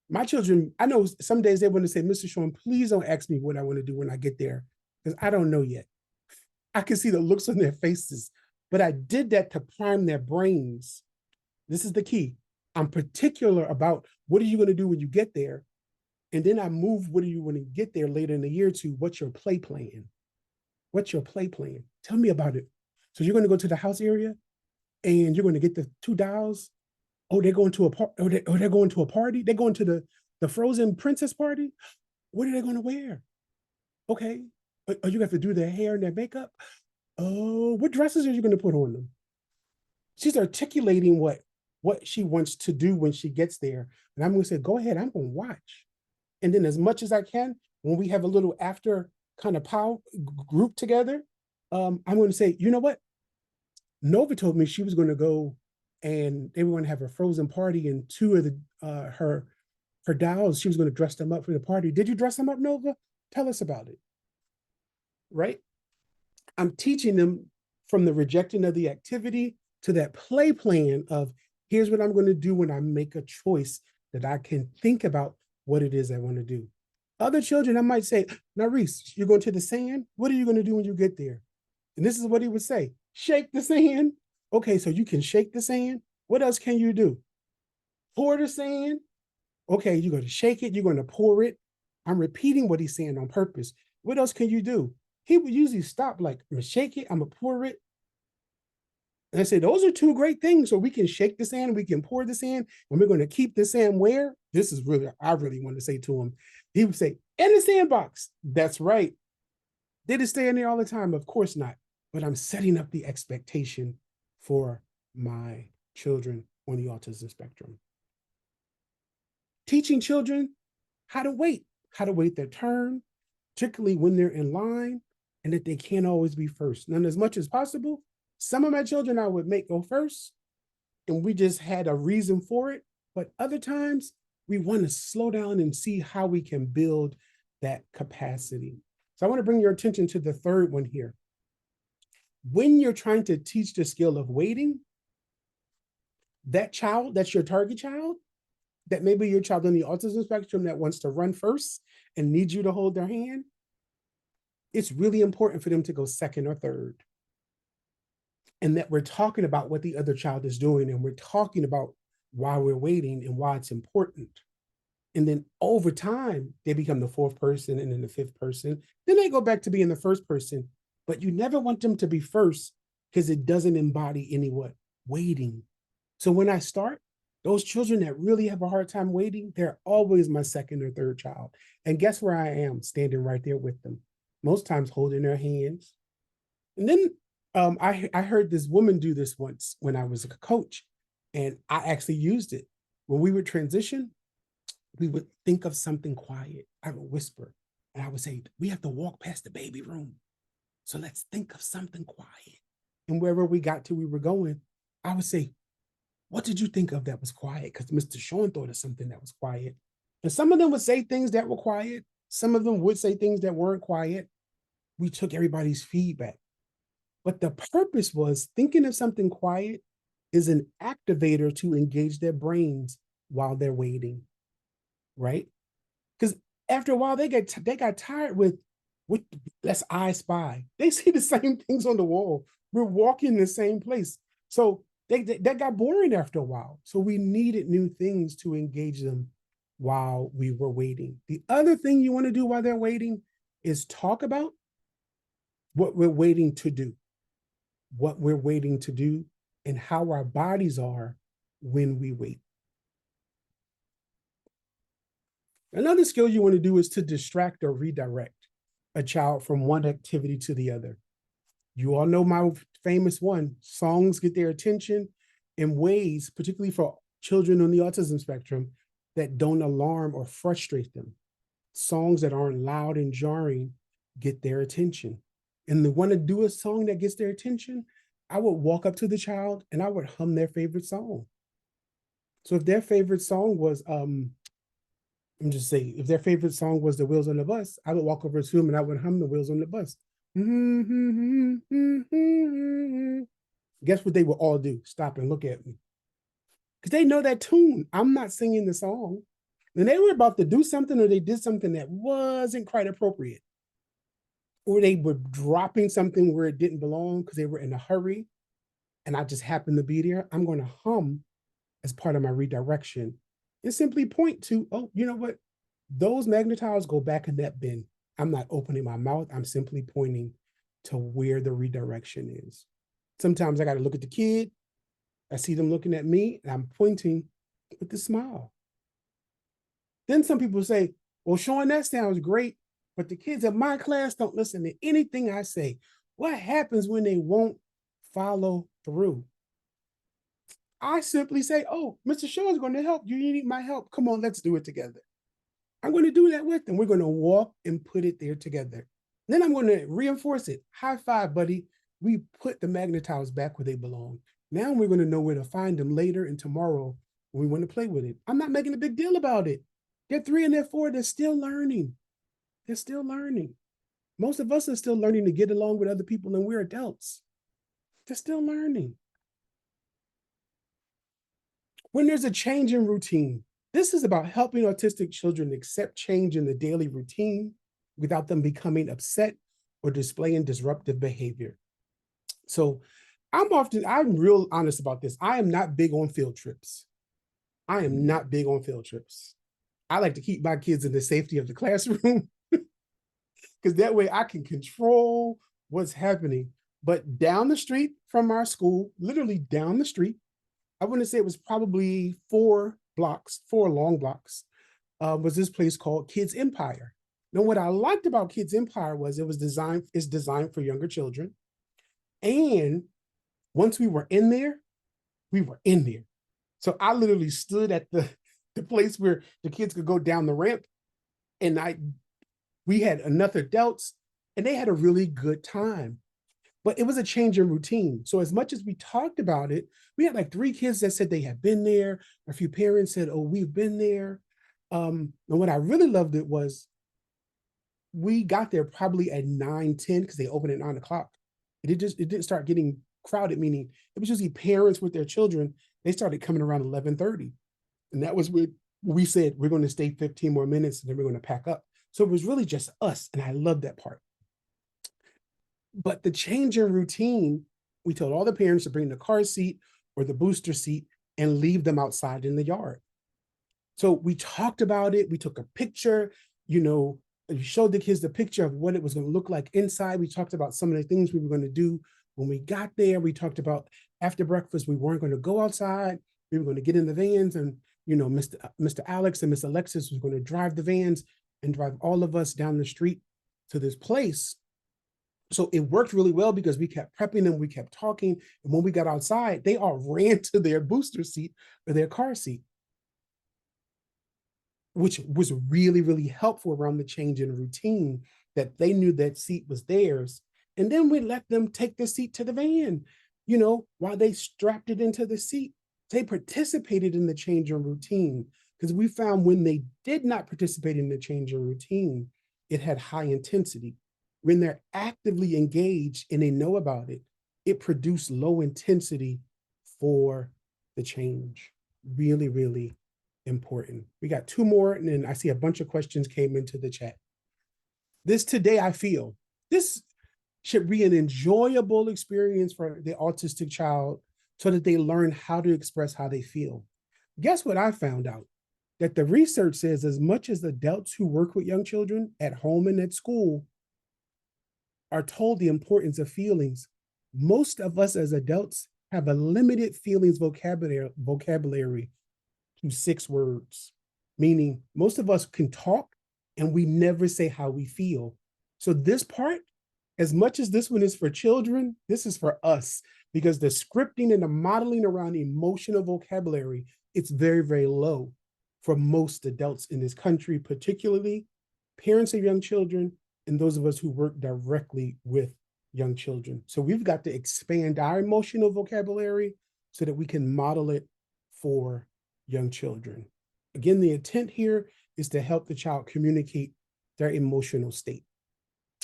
My children, I know some days they want to say, Mr. Shawn, please don't ask me what I want to do when I get there, because I don't know yet. I can see the looks on their faces, but I did that to prime their brains. This is the key. I'm particular about what are you going to do when you get there? And then I move, what do you want to get there later in the year to? What's your play plan? What's your play plan? Tell me about it. So you're going to go to the house area and you're going to get the 2 dolls. Oh, they're going to a party. They're going to a party. They're going to the Frozen princess party. What are they going to wear? Okay. Oh, you have to do their hair and their makeup. Oh, what dresses are you going to put on them? She's articulating what she wants to do when she gets there. And I'm going to say, go ahead, I'm going to watch. And then as much as I can, when we have a little after kind of group together, I'm going to say, you know what? Nova told me she was going to go and they were going to have a Frozen party and 2 of her dolls, she was going to dress them up for the party. Did you dress them up, Nova? Tell us about it. Right? I'm teaching them from the rejecting of the activity to that play plan of here's what I'm going to do when I make a choice that I can think about what it is I want to do. Other children, I might say, now, Reese, you're going to the sand. What are you going to do when you get there? And this is what he would say. Shake the sand. Okay, so you can shake the sand. What else can you do? Pour the sand. Okay, you're going to shake it. You're going to pour it. I'm repeating what he's saying on purpose. What else can you do? He would usually stop like, I'm going to shake it. I'm going to pour it. And I say, those are 2 great things. So we can shake the sand, we can pour the sand, and we're going to keep the sand where? This is really, I really want to say to him. He would say, in the sandbox. That's right. Did it stay in there all the time? Of course not. But I'm setting up the expectation for my children on the autism spectrum. Teaching children how to wait their turn, particularly when they're in line, and that they can't always be first. And as much as possible, some of my children I would make go first, and we just had a reason for it. But other times, we want to slow down and see how we can build that capacity. So I want to bring your attention to the third one here. When you're trying to teach the skill of waiting, that child, that's your target child, that may be your child on the autism spectrum that wants to run first and needs you to hold their hand, it's really important for them to go second or third. And that we're talking about what the other child is doing, and we're talking about why we're waiting and why it's important. And then over time, they become the fourth person and then the fifth person. Then they go back to being the first person. But you never want them to be first because it doesn't embody any what? Waiting. So when I start, those children that really have a hard time waiting, they're always my second or third child. And guess where I am? Standing right there with them. Most times holding their hands. And then I heard this woman do this once when I was a coach. And I actually used it. When we would transition, we would think of something quiet. I would whisper, and I would say, we have to walk past the baby room. So let's think of something quiet. And wherever we got to, we were going, I would say, what did you think of that was quiet? Because Mr. Shawn thought of something that was quiet. And some of them would say things that were quiet. Some of them would say things that weren't quiet. We took everybody's feedback. But the purpose was thinking of something quiet is an activator to engage their brains while they're waiting. Right? Because after a while, they got tired with let's I spy. They see the same things on the wall. We're walking the same place. So that got boring after a while. So we needed new things to engage them while we were waiting. The other thing you want to do while they're waiting is talk about what we're waiting to do, and how our bodies are when we wait. Another skill you want to do is to distract or redirect a child from one activity to the other. You all know my famous one, songs get their attention in ways, particularly for children on the autism spectrum, that don't alarm or frustrate them. Songs that aren't loud and jarring get their attention. And they want to do a song that gets their attention, I would walk up to the child and I would hum their favorite song. So if their favorite song was, if their favorite song was The Wheels on the Bus, I would walk over to them and I would hum The Wheels on the Bus. Guess what they would all do? Stop and look at me. Because they know that tune. I'm not singing the song. And they were about to do something, or they did something that wasn't quite appropriate. Or they were dropping something where it didn't belong because they were in a hurry and I just happened to be there. I'm going to hum as part of my redirection and simply point to, oh, you know what? Those magnetiles go back in that bin. I'm not opening my mouth. I'm simply pointing to where the redirection is. Sometimes I got to look at the kid. I see them looking at me and I'm pointing with a smile. Then some people say, well, Shawn, that sounds great, but the kids in my class don't listen to anything I say. What happens when they won't follow through? I simply say, oh, Mr. Shawn's going to help. You need my help. Come on, let's do it together. I'm going to do that with them. We're going to walk and put it there together. Then I'm going to reinforce it. High five, buddy. We put the magnetiles back where they belong. Now we're going to know where to find them later and tomorrow when we want to play with it. I'm not making a big deal about it. They're 3 and they're 4. They're still learning. They're still learning. Most of us are still learning to get along with other people, and we're adults. They're still learning. When there's a change in routine, this is about helping autistic children accept change in the daily routine without them becoming upset or displaying disruptive behavior. So I'm real honest about this. I am not big on field trips. I am not big on field trips. I like to keep my kids in the safety of the classroom because that way I can control what's happening. But down the street from our school, literally down the street, I want to say it was probably 4 long blocks, was this place called Kids Empire. Now, what I liked about Kids Empire was it's designed for younger children. And once we were in there, we were in there. So I literally stood at the place where the kids could go down the ramp, and we had enough adults, and they had a really good time. But it was a change in routine. So as much as we talked about it, we had like 3 kids that said they had been there. A few parents said, oh, we've been there. And what I really loved it was we got there probably at 9:10 because they opened at 9 o'clock. It didn't start getting crowded, meaning it was usually parents with their children. They started coming around 11:30. And that was when we said, we're going to stay 15 more minutes and then we're going to pack up. So it was really just us. And I love that part. But the change in routine, we told all the parents to bring the car seat or the booster seat and leave them outside in the yard. So we talked about it. We took a picture, we showed the kids the picture of what it was going to look like inside. We talked about some of the things we were going to do when we got there. We talked about after breakfast, we weren't going to go outside. We were going to get in the vans, and Mr. Alex and Miss Alexis was going to drive the vans and drive all of us down the street to this place. So it worked really well because we kept prepping them, we kept talking. And when we got outside, they all ran to their booster seat or their car seat, which was really, really helpful around the change in routine, that they knew that seat was theirs. And then we let them take the seat to the van, while they strapped it into the seat. They participated in the change in routine, because we found when they did not participate in the change in routine, it had high intensity. When they're actively engaged and they know about it, it produced low intensity for the change. Really, really important. We got 2 more, and then I see a bunch of questions came into the chat. This today, I feel this should be an enjoyable experience for the autistic child so that they learn how to express how they feel. Guess what I found out? That the research says as much as adults who work with young children at home and at school are told the importance of feelings, most of us as adults have a limited feelings vocabulary to 6 words, meaning most of us can talk and we never say how we feel. So this part, as much as this one is for children, this is for us, because the scripting and the modeling around emotional vocabulary, it's very, very low for most adults in this country, particularly parents of young children and those of us who work directly with young children. So we've got to expand our emotional vocabulary so that we can model it for young children. Again, the intent here is to help the child communicate their emotional state,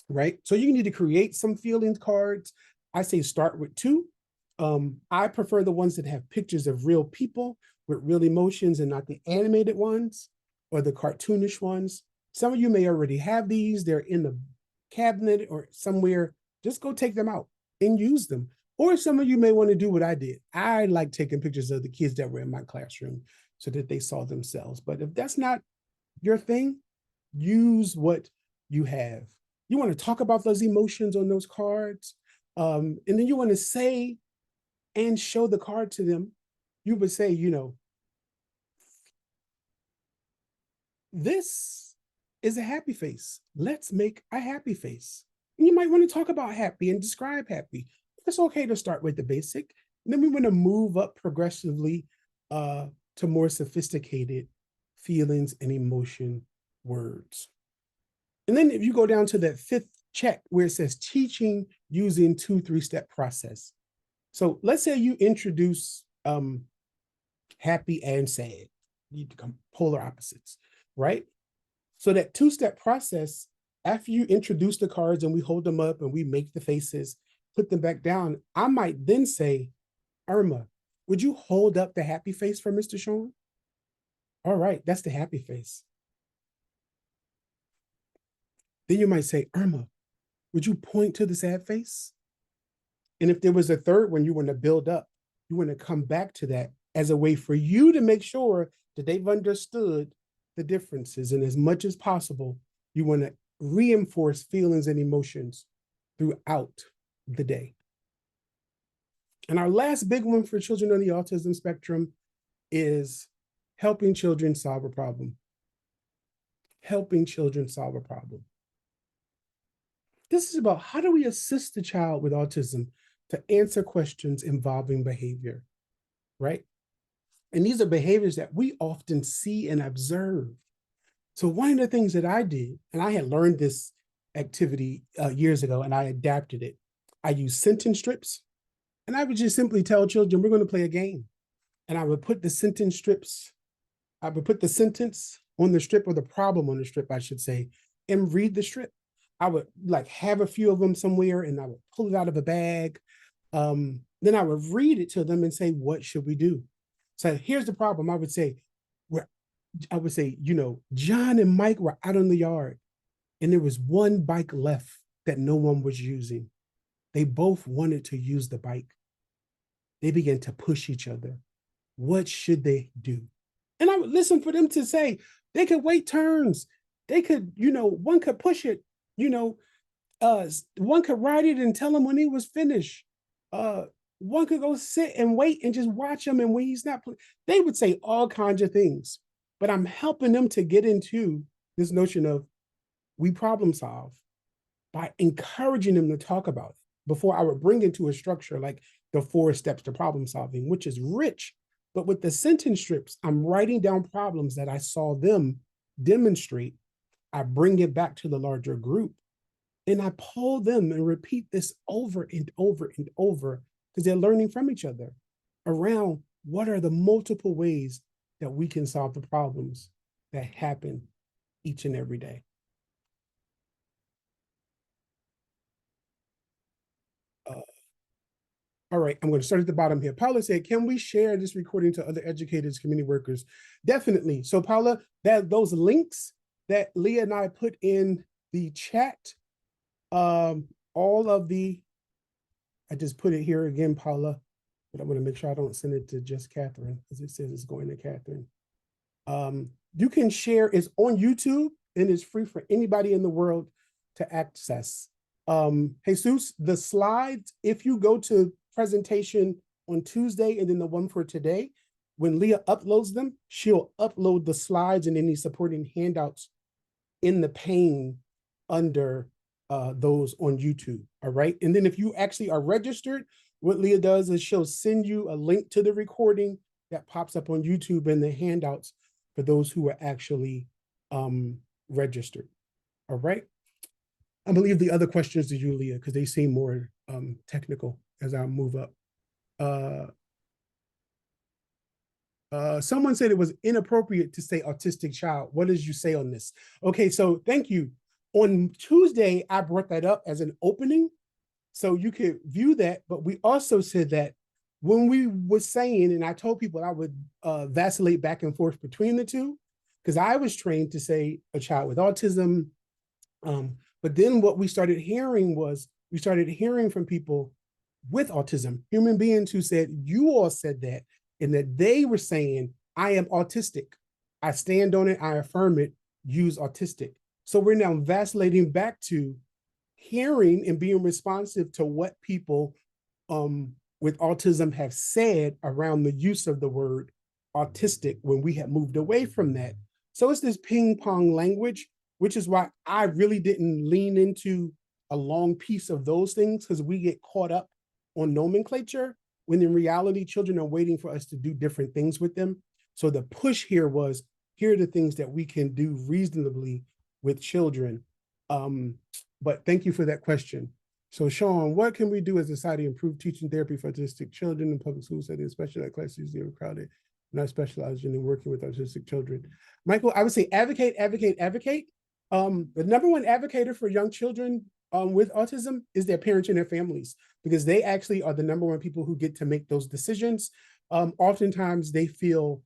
right? So you need to create some feelings cards. I say start with 2. I prefer the ones that have pictures of real people with real emotions and not the animated ones or the cartoonish ones. Some of you may already have these. They're in the cabinet or somewhere. Just go take them out and use them. Or some of you may want to do what I did. I like taking pictures of the kids that were in my classroom so that they saw themselves. But if that's not your thing, use what you have. You want to talk about those emotions on those cards. And then you want to say and show the card to them. You would say, this is a happy face. Let's make a happy face. And you might want to talk about happy and describe happy. It's okay to start with the basic. And then we want to move up progressively to more sophisticated feelings and emotion words. And then if you go down to that 5th check where it says teaching using 2-3-step process. So let's say you introduce happy and sad. You become polar opposites, right? So that 2-step process, after you introduce the cards and we hold them up and we make the faces, put them back down, I might then say, Irma, would you hold up the happy face for Mr. Shawn? All right, that's the happy face. Then you might say, Irma, would you point to the sad face? And if there was a 3rd one you want to build up, you want to come back to that as a way for you to make sure that they've understood the differences. And as much as possible, you want to reinforce feelings and emotions throughout the day. And our last big one for children on the autism spectrum is helping children solve a problem. Helping children solve a problem. This is about how do we assist the child with autism to answer questions involving behavior, right? And these are behaviors that we often see and observe. So one of the things that I did, and I had learned this activity years ago and I adapted it, I used sentence strips, and I would just simply tell children, we're going to play a game. And I would put the sentence strips, I would put the sentence on the strip, or the problem on the strip, I should say, and read the strip. I would have a few of them somewhere and I would pull it out of a bag. Then I would read it to them and say, what should we do? So here's the problem. I would say, John and Mike were out in the yard and there was one bike left that no one was using. They both wanted to use the bike. They began to push each other. What should they do? And I would listen for them to say, they could wait turns. They could, one could push it, one could write it and tell him when he was finished. One could go sit and wait and just watch him. And when he's not, they would say all kinds of things. But I'm helping them to get into this notion of we problem solve by encouraging them to talk about it before I would bring into a structure like the 4 steps to problem solving, which is rich. But with the sentence strips, I'm writing down problems that I saw them demonstrate. I bring it back to the larger group and I pull them and repeat this over and over and over because they're learning from each other around what are the multiple ways that we can solve the problems that happen each and every day. All right, I'm going to start at the bottom here. Paula said, can we share this recording to other educators, community workers? Definitely. So Paula, those links that Leah and I put in the chat, I just put it here again, Paula, but I'm going to make sure I don't send it to just Catherine because it says it's going to Catherine. You can share, it's on YouTube and it's free for anybody in the world to access. Jesus, the slides, if you go to presentation on Tuesday and then the one for today, when Leah uploads them, she'll upload the slides and any supporting handouts in the pane under those on YouTube, all right? And then if you actually are registered, what Leah does is she'll send you a link to the recording that pops up on YouTube and the handouts for those who are actually registered, all right? I believe the other questions to you, Leah, because they seem more technical as I move up. Someone said it was inappropriate to say autistic child. What did you say on this? Okay, so thank you. On Tuesday, I brought that up as an opening, so you could view that, but we also said that when we were saying, and I told people I would vacillate back and forth between the two, because I was trained to say a child with autism, but then what we started hearing was, we started hearing from people with autism, human beings who said, you all said that, and that they were saying, I am autistic. I stand on it, I affirm it, use autistic. So we're now vacillating back to hearing and being responsive to what people with autism have said around the use of the word autistic when we have moved away from that. So it's this ping pong language, which is why I really didn't lean into a long piece of those things, because we get caught up on nomenclature when in reality, children are waiting for us to do different things with them. So the push here was, here are the things that we can do reasonably with children. But thank you for that question. So Shawn, what can we do as a society to improve teaching therapy for autistic children in public school settings, especially at classes that are crowded, not specializing in working with autistic children? Michael, I would say advocate, advocate, advocate. The number one advocator for young children with autism is their parents and their families, because they actually are the number one people who get to make those decisions. Oftentimes they feel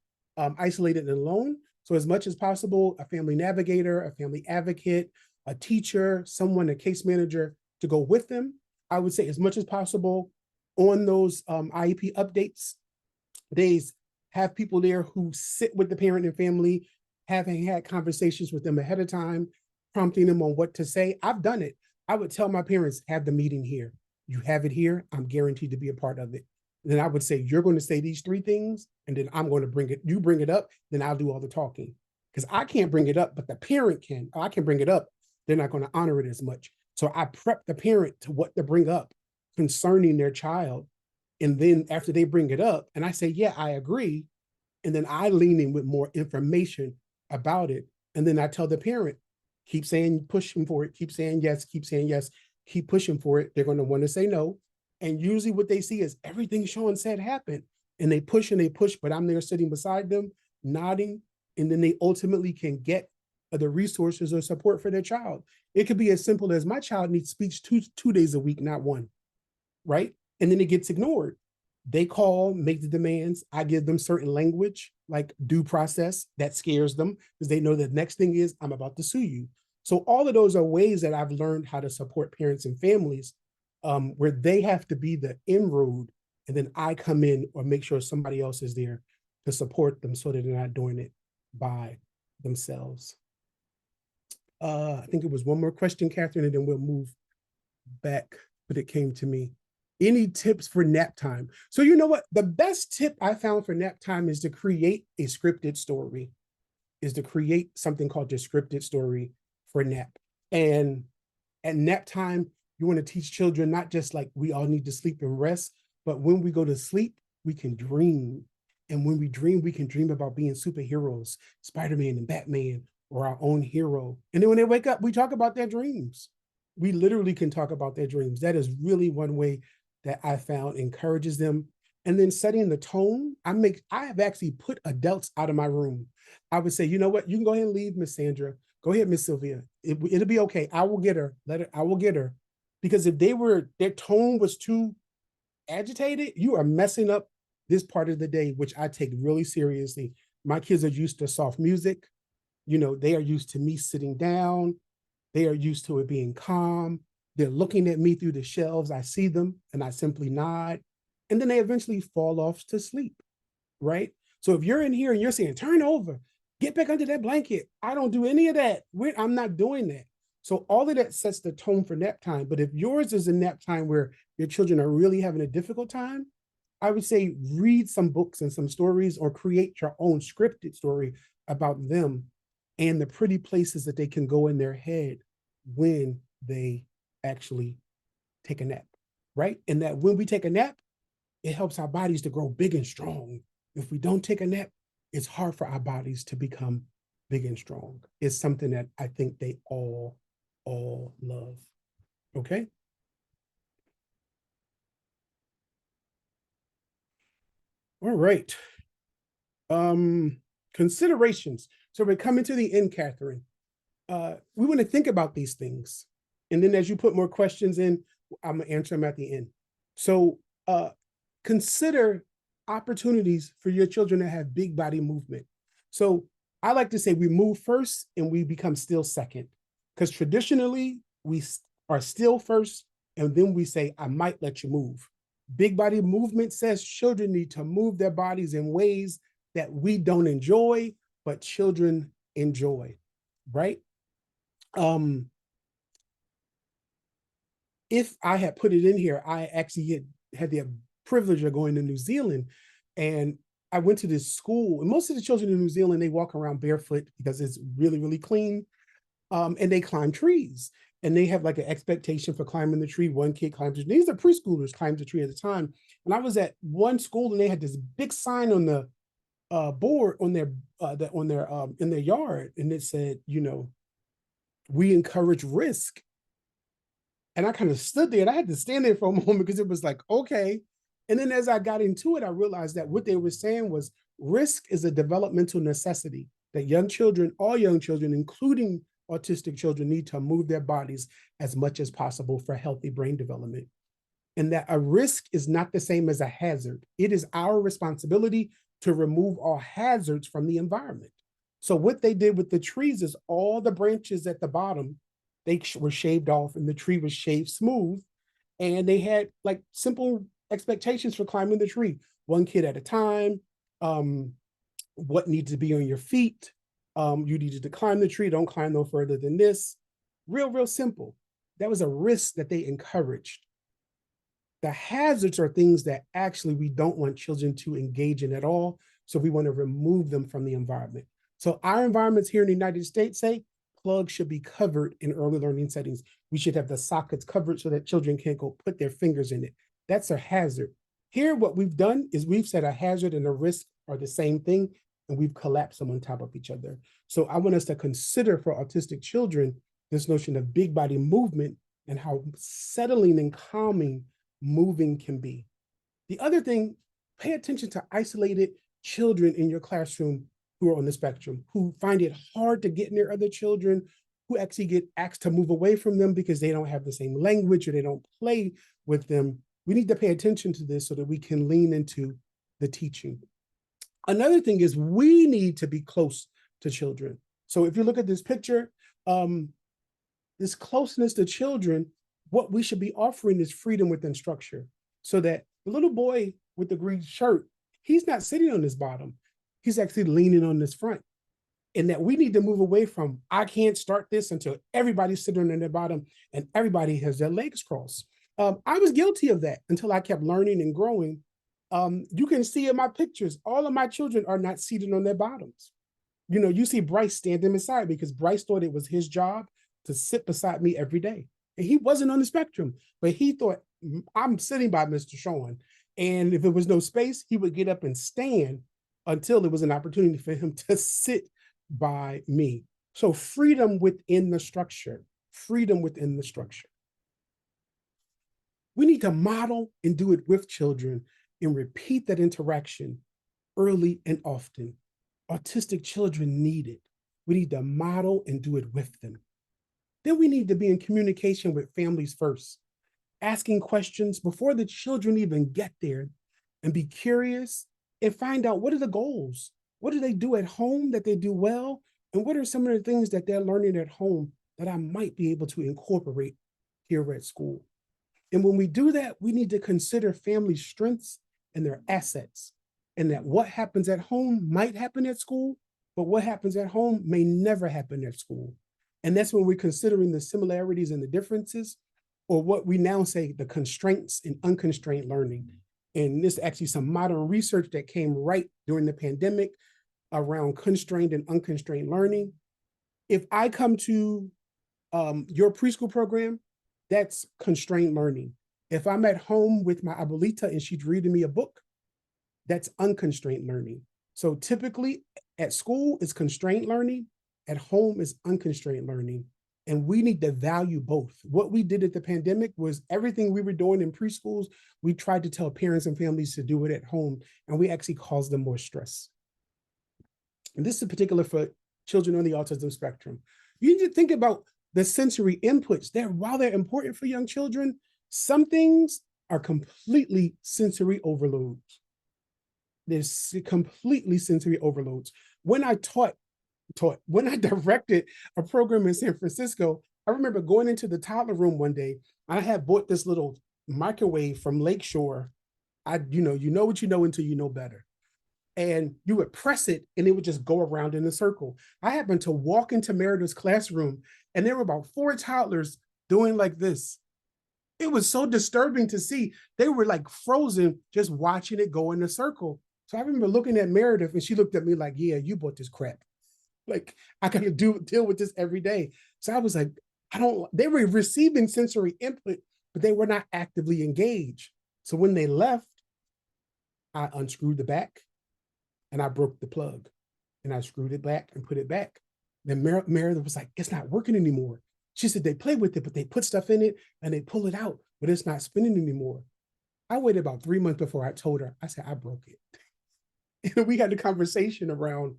isolated and alone. So as much as possible, a family navigator, a family advocate, a teacher, someone, a case manager to go with them. I would say as much as possible on those IEP updates days, have people there who sit with the parent and family, having had conversations with them ahead of time, prompting them on what to say. I've done it. I would tell my parents, have the meeting here. You have it here. I'm guaranteed to be a part of it. Then I would say, you're going to say these 3 things, and then I'm going to bring it. You bring it up, then I'll do all the talking. Because I can't bring it up, but the parent can. I can bring it up. They're not going to honor it as much. So I prep the parent to what to bring up concerning their child. And then after they bring it up, and I say, yeah, I agree. And then I lean in with more information about it. And then I tell the parent, keep saying, pushing for it, keep saying yes, keep pushing for it. They're going to want to say no. And usually what they see is everything Shawn said happened. And they push, but I'm there sitting beside them, nodding. And then they ultimately can get the resources or support for their child. It could be as simple as, my child needs speech two days a week, not 1, right? And then it gets ignored. They call, make the demands. I give them certain language, like due process, that scares them because they know the next thing is, I'm about to sue you. So all of those are ways that I've learned how to support parents and families where they have to be the inroad, and then I come in or make sure somebody else is there to support them so that they're not doing it by themselves. I think it was one more question, Catherine, and then we'll move back, but it came to me. Any tips for nap time? So you know what? The best tip I found for nap time is to create a scripted story, is to create something called the scripted story for nap. And at nap time, you want to teach children not just like we all need to sleep and rest, but when we go to sleep, we can dream. And when we dream, we can dream about being superheroes, Spider-Man and Batman, or our own hero. And then when they wake up, we talk about their dreams. We literally can talk about their dreams. That is really one way that I found encourages them. And then setting the tone, I have actually put adults out of my room. I would say, you know what, you can go ahead and leave, Miss Sandra. Go ahead, Miss Sylvia. It'll be okay. I will get her. I will get her. Because if their tone was too agitated, you are messing up this part of the day, which I take really seriously. My kids are used to soft music. You know, they are used to me sitting down. They are used to it being calm. They're looking at me through the shelves. I see them and I simply nod. And then they eventually fall off to sleep, right? So if you're in here and you're saying, turn over, get back under that blanket, I don't do any of that. I'm not doing that. So all of that sets the tone for nap time. But if yours is a nap time where your children are really having a difficult time, I would say read some books and some stories, or create your own scripted story about them and the pretty places that they can go in their head when they actually take a nap, right? And that when we take a nap, it helps our bodies to grow big and strong. If we don't take a nap, it's hard for our bodies to become big and strong. It's something that I think they all love, okay? All right. Considerations. So we're coming to the end, Catherine. We want to think about these things. And then as you put more questions in, I'm gonna answer them at the end. So consider opportunities for your children to have big body movement. So I like to say we move first and we become still second, because traditionally we are still first and then we say, I might let you move. Big body movement says children need to move their bodies in ways that we don't enjoy, but children enjoy, right? If I had put it in here, I actually had the privilege of going to New Zealand, and I went to this school, and most of the children in New Zealand, they walk around barefoot because it's really, really clean, and they climb trees, and they have like an expectation for climbing the tree. One kid climbs the tree. These are preschoolers, climbed the tree at a time. And I was at one school, and they had this big sign on the board on their in their yard, and it said, you know, we encourage risk. And I kind of stood there, and I had to stand there for a moment because it was like, okay. And then as I got into it, I realized that what they were saying was risk is a developmental necessity that young children, all young children, including autistic children, need to move their bodies as much as possible for healthy brain development. And that a risk is not the same as a hazard. It is our responsibility to remove all hazards from the environment. So what they did with the trees is all the branches at the bottom, they were shaved off, and the tree was shaved smooth. And they had like simple expectations for climbing the tree, one kid at a time, what needs to be on your feet. You needed to climb the tree, don't climb no further than this. Real simple. That was a risk that they encouraged. The hazards are things that actually we don't want children to engage in at all. So we want to remove them from the environment. So our environments here in the United States say plugs should be covered in early learning settings. We should have the sockets covered so that children can't go put their fingers in it. That's a hazard. Here, what we've done is we've said a hazard and a risk are the same thing, and we've collapsed them on top of each other. So I want us to consider for autistic children this notion of big body movement and how settling and calming moving can be. The other thing, pay attention to isolated children in your classroom who are on the spectrum, who find it hard to get near other children, who actually get asked to move away from them because they don't have the same language or they don't play with them. We need to pay attention to this so that we can lean into the teaching. Another thing is we need to be close to children. So if you look at this picture, this closeness to children, what we should be offering is freedom within structure, so that the little boy with the green shirt, he's not sitting on his bottom. He's actually leaning on this front. And that we need to move away from, I can't start this until everybody's sitting on their bottom and everybody has their legs crossed. I was guilty of that until I kept learning and growing. You can see in my pictures, all of my children are not seated on their bottoms. You know, you see Bryce standing beside me because Bryce thought it was his job to sit beside me every day. And he wasn't on the spectrum, but he thought, I'm sitting by Mr. Shawn. And if there was no space, he would get up and stand until there was an opportunity for him to sit by me. So freedom within the structure, freedom within the structure. We need to model and do it with children and repeat that interaction early and often. Autistic children need it. We need to model and do it with them. Then we need to be in communication with families first, asking questions before the children even get there, and be curious and find out, what are the goals? What do they do at home that they do well? And what are some of the things that they're learning at home that I might be able to incorporate here at school? And when we do that, we need to consider family strengths and their assets, and that what happens at home might happen at school, but what happens at home may never happen at school. And that's when we're considering the similarities and the differences, or what we now say the constraints and unconstrained learning. And this is actually some modern research that came right during the pandemic around constrained and unconstrained learning. If I come to your preschool program, that's constrained learning. If I'm at home with my abuelita and she's reading me a book, that's unconstrained learning. So typically at school is constrained learning, at home is unconstrained learning. And we need to value both. What we did at the pandemic was everything we were doing in preschools, we tried to tell parents and families to do it at home, and we actually caused them more stress. And this is particular for children on the autism spectrum. You need to think about the sensory inputs. While they're important for young children, some things are completely sensory overloads. There's completely sensory overloads. When I when I directed a program in San Francisco, I remember going into the toddler room one day. I had bought this little microwave from Lakeshore. You know what you know until you know better. And you would press it and it would just go around in a circle. I happened to walk into Meredith's classroom and there were about 4 toddlers doing like this. It was so disturbing to see. They were like frozen, just watching it go in a circle. So I remember looking at Meredith and she looked at me like, yeah, you bought this crap. Like, I gotta deal with this every day. So I was like, they were receiving sensory input, but they were not actively engaged. So when they left, I unscrewed the back and I broke the plug and I screwed it back and put it back. Then Meredith was like, it's not working anymore. She said they play with it, but they put stuff in it and they pull it out, but it's not spinning anymore. I waited about 3 months before I told her. I said, I broke it. And we had a conversation around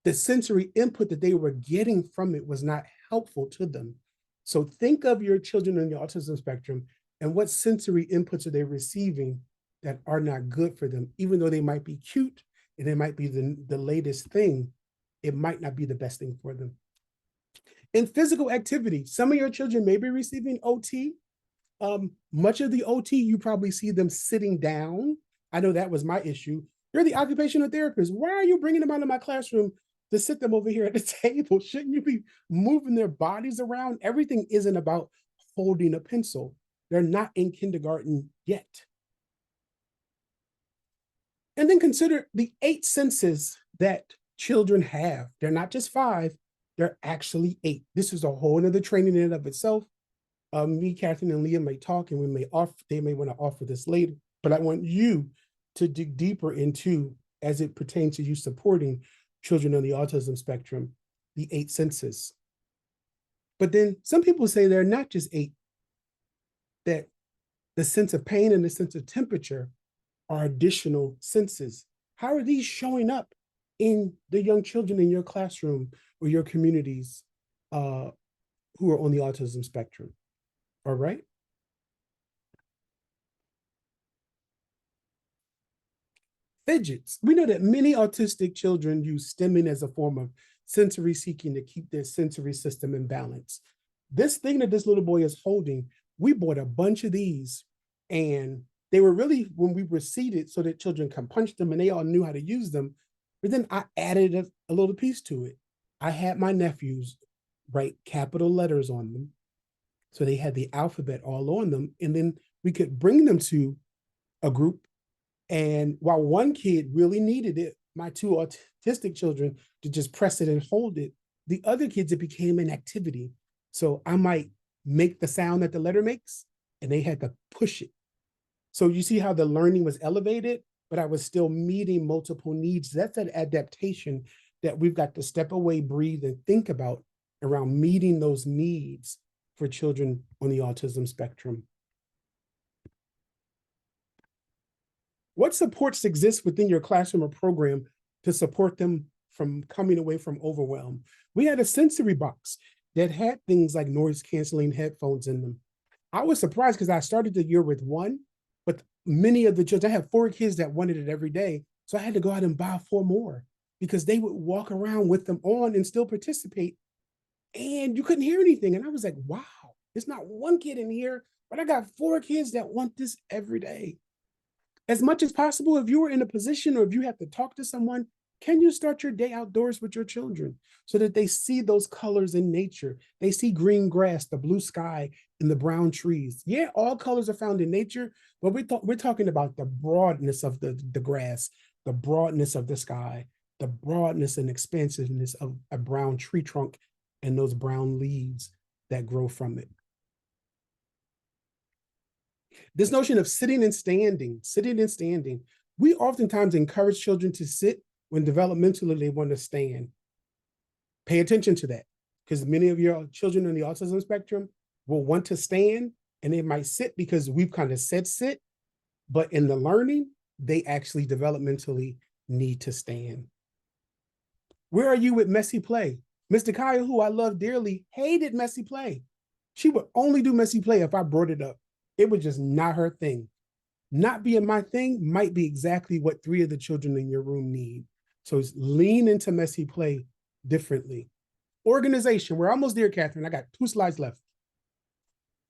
the sensory input that they were getting from it was not helpful to them. So think of your children on the autism spectrum and what sensory inputs are they receiving that are not good for them. Even though they might be cute and it might be the latest thing, it might not be the best thing for them. In physical activity, some of your children may be receiving OT. Much of the OT, you probably see them sitting down. I know that was my issue. You're the occupational therapist. Why are you bringing them out of my classroom to sit them over here at the table? Shouldn't you be moving their bodies around? Everything isn't about holding a pencil. They're not in kindergarten yet. And then consider the 8 senses that children have. They're not just 5, they're actually 8. This is a whole nother training in and of itself. Me, Catherine, and Leah may talk and they may want to offer this later, but I want you to dig deeper into, as it pertains to you supporting children on the autism spectrum, the 8 senses. But then some people say they're not just 8, that the sense of pain and the sense of temperature are additional senses. How are these showing up in the young children in your classroom or your communities who are on the autism spectrum? All right. Fidgets. We know that many autistic children use stimming as a form of sensory seeking to keep their sensory system in balance. This thing that this little boy is holding, we bought a bunch of these, and they were really when we were seated so that children can punch them and they all knew how to use them. But then I added a little piece to it. I had my nephews write capital letters on them. So they had the alphabet all on them. And then we could bring them to a group. And while one kid really needed it, my two autistic children, to just press it and hold it, the other kids, it became an activity. So I might make the sound that the letter makes, and they had to push it. So you see how the learning was elevated, but I was still meeting multiple needs. That's an adaptation that we've got to step away, breathe, and think about around meeting those needs for children on the autism spectrum. What supports exist within your classroom or program to support them from coming away from overwhelm? We had a sensory box that had things like noise canceling headphones in them. I was surprised because I started the year with one, but many of the children, I have 4 kids that wanted it every day. So I had to go out and buy 4 more because they would walk around with them on and still participate. And you couldn't hear anything. And I was like, wow, there's not one kid in here, but I got 4 kids that want this every day. As much as possible, if you were in a position or if you have to talk to someone, can you start your day outdoors with your children so that they see those colors in nature? They see green grass, the blue sky, and the brown trees. Yeah, all colors are found in nature, but we're talking about the broadness of the grass, the broadness of the sky, the broadness and expansiveness of a brown tree trunk and those brown leaves that grow from it. This notion of sitting and standing. We oftentimes encourage children to sit when developmentally they want to stand. Pay attention to that, because many of your children on the autism spectrum will want to stand and they might sit because we've kind of said sit, but in the learning, they actually developmentally need to stand. Where are you with messy play? Mr. Kaya, who I love dearly, hated messy play. She would only do messy play if I brought it up. It was just not her thing. Not being my thing might be exactly what 3 of the children in your room need. So it's lean into messy play differently. Organization, we're almost there, Catherine. I got 2 slides left.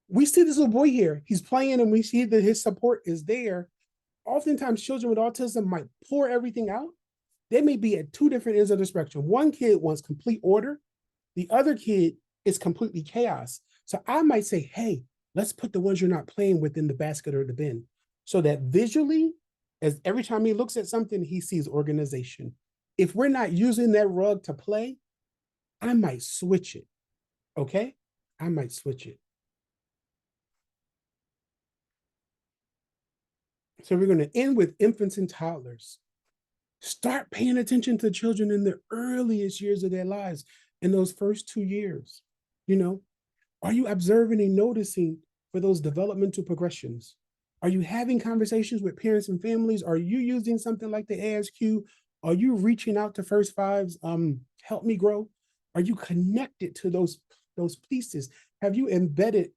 We see this little boy here. He's playing and we see that his support is there. Oftentimes children with autism might pour everything out. They may be at 2 different ends of the spectrum. One kid wants complete order. The other kid is completely chaos. So I might say, hey, let's put the ones you're not playing with in the basket or the bin, so that visually, as every time he looks at something, he sees organization. If we're not using that rug to play, I might switch it, okay? I might switch it. So we're gonna end with infants and toddlers. Start paying attention to children in the earliest years of their lives, in those first 2 years. You know, are you observing and noticing for those developmental progressions? Are you having conversations with parents and families? Are you using something like the ASQ? Are you reaching out to First Fives, Help Me Grow? Are you connected to those pieces? Have you embedded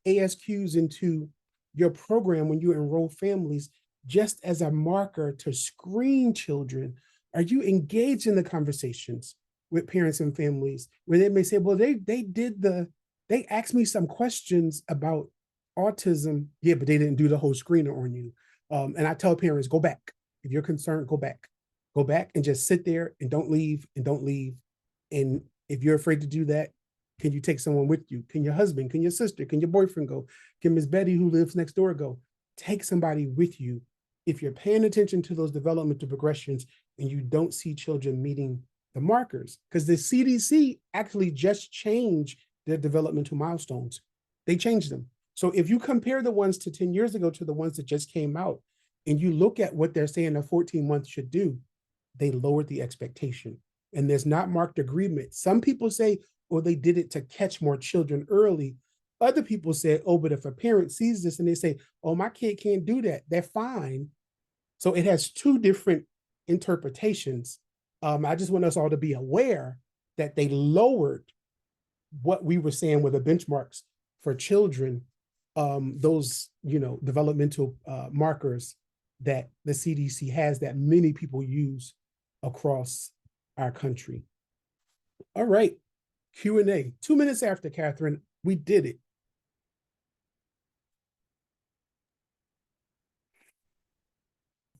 ASQs into your program when you enroll families just as a marker to screen children? Are you engaged in the conversations with parents and families where they may say, well, they asked me some questions about autism. Yeah, but they didn't do the whole screener on you. And I tell parents, go back. If you're concerned, go back. Go back and just sit there and don't leave and don't leave. And if you're afraid to do that, can you take someone with you? Can your husband, can your sister, can your boyfriend go? Can Miss Betty, who lives next door, go? Take somebody with you. If you're paying attention to those developmental progressions and you don't see children meeting the markers, because the CDC actually just changed their developmental milestones. They changed them. So if you compare the ones to 10 years ago to the ones that just came out, and you look at what they're saying a 14 months should do, they lowered the expectation. And there's not marked agreement. Some people say, oh, they did it to catch more children early. Other people say, oh, but if a parent sees this and they say, oh, my kid can't do that, they're fine. So it has 2 different interpretations. I just want us all to be aware that they lowered what we were saying were the benchmarks for children, those, developmental markers that the CDC has that many people use across our country. All right, Q&A. 2 minutes after, Catherine, we did it.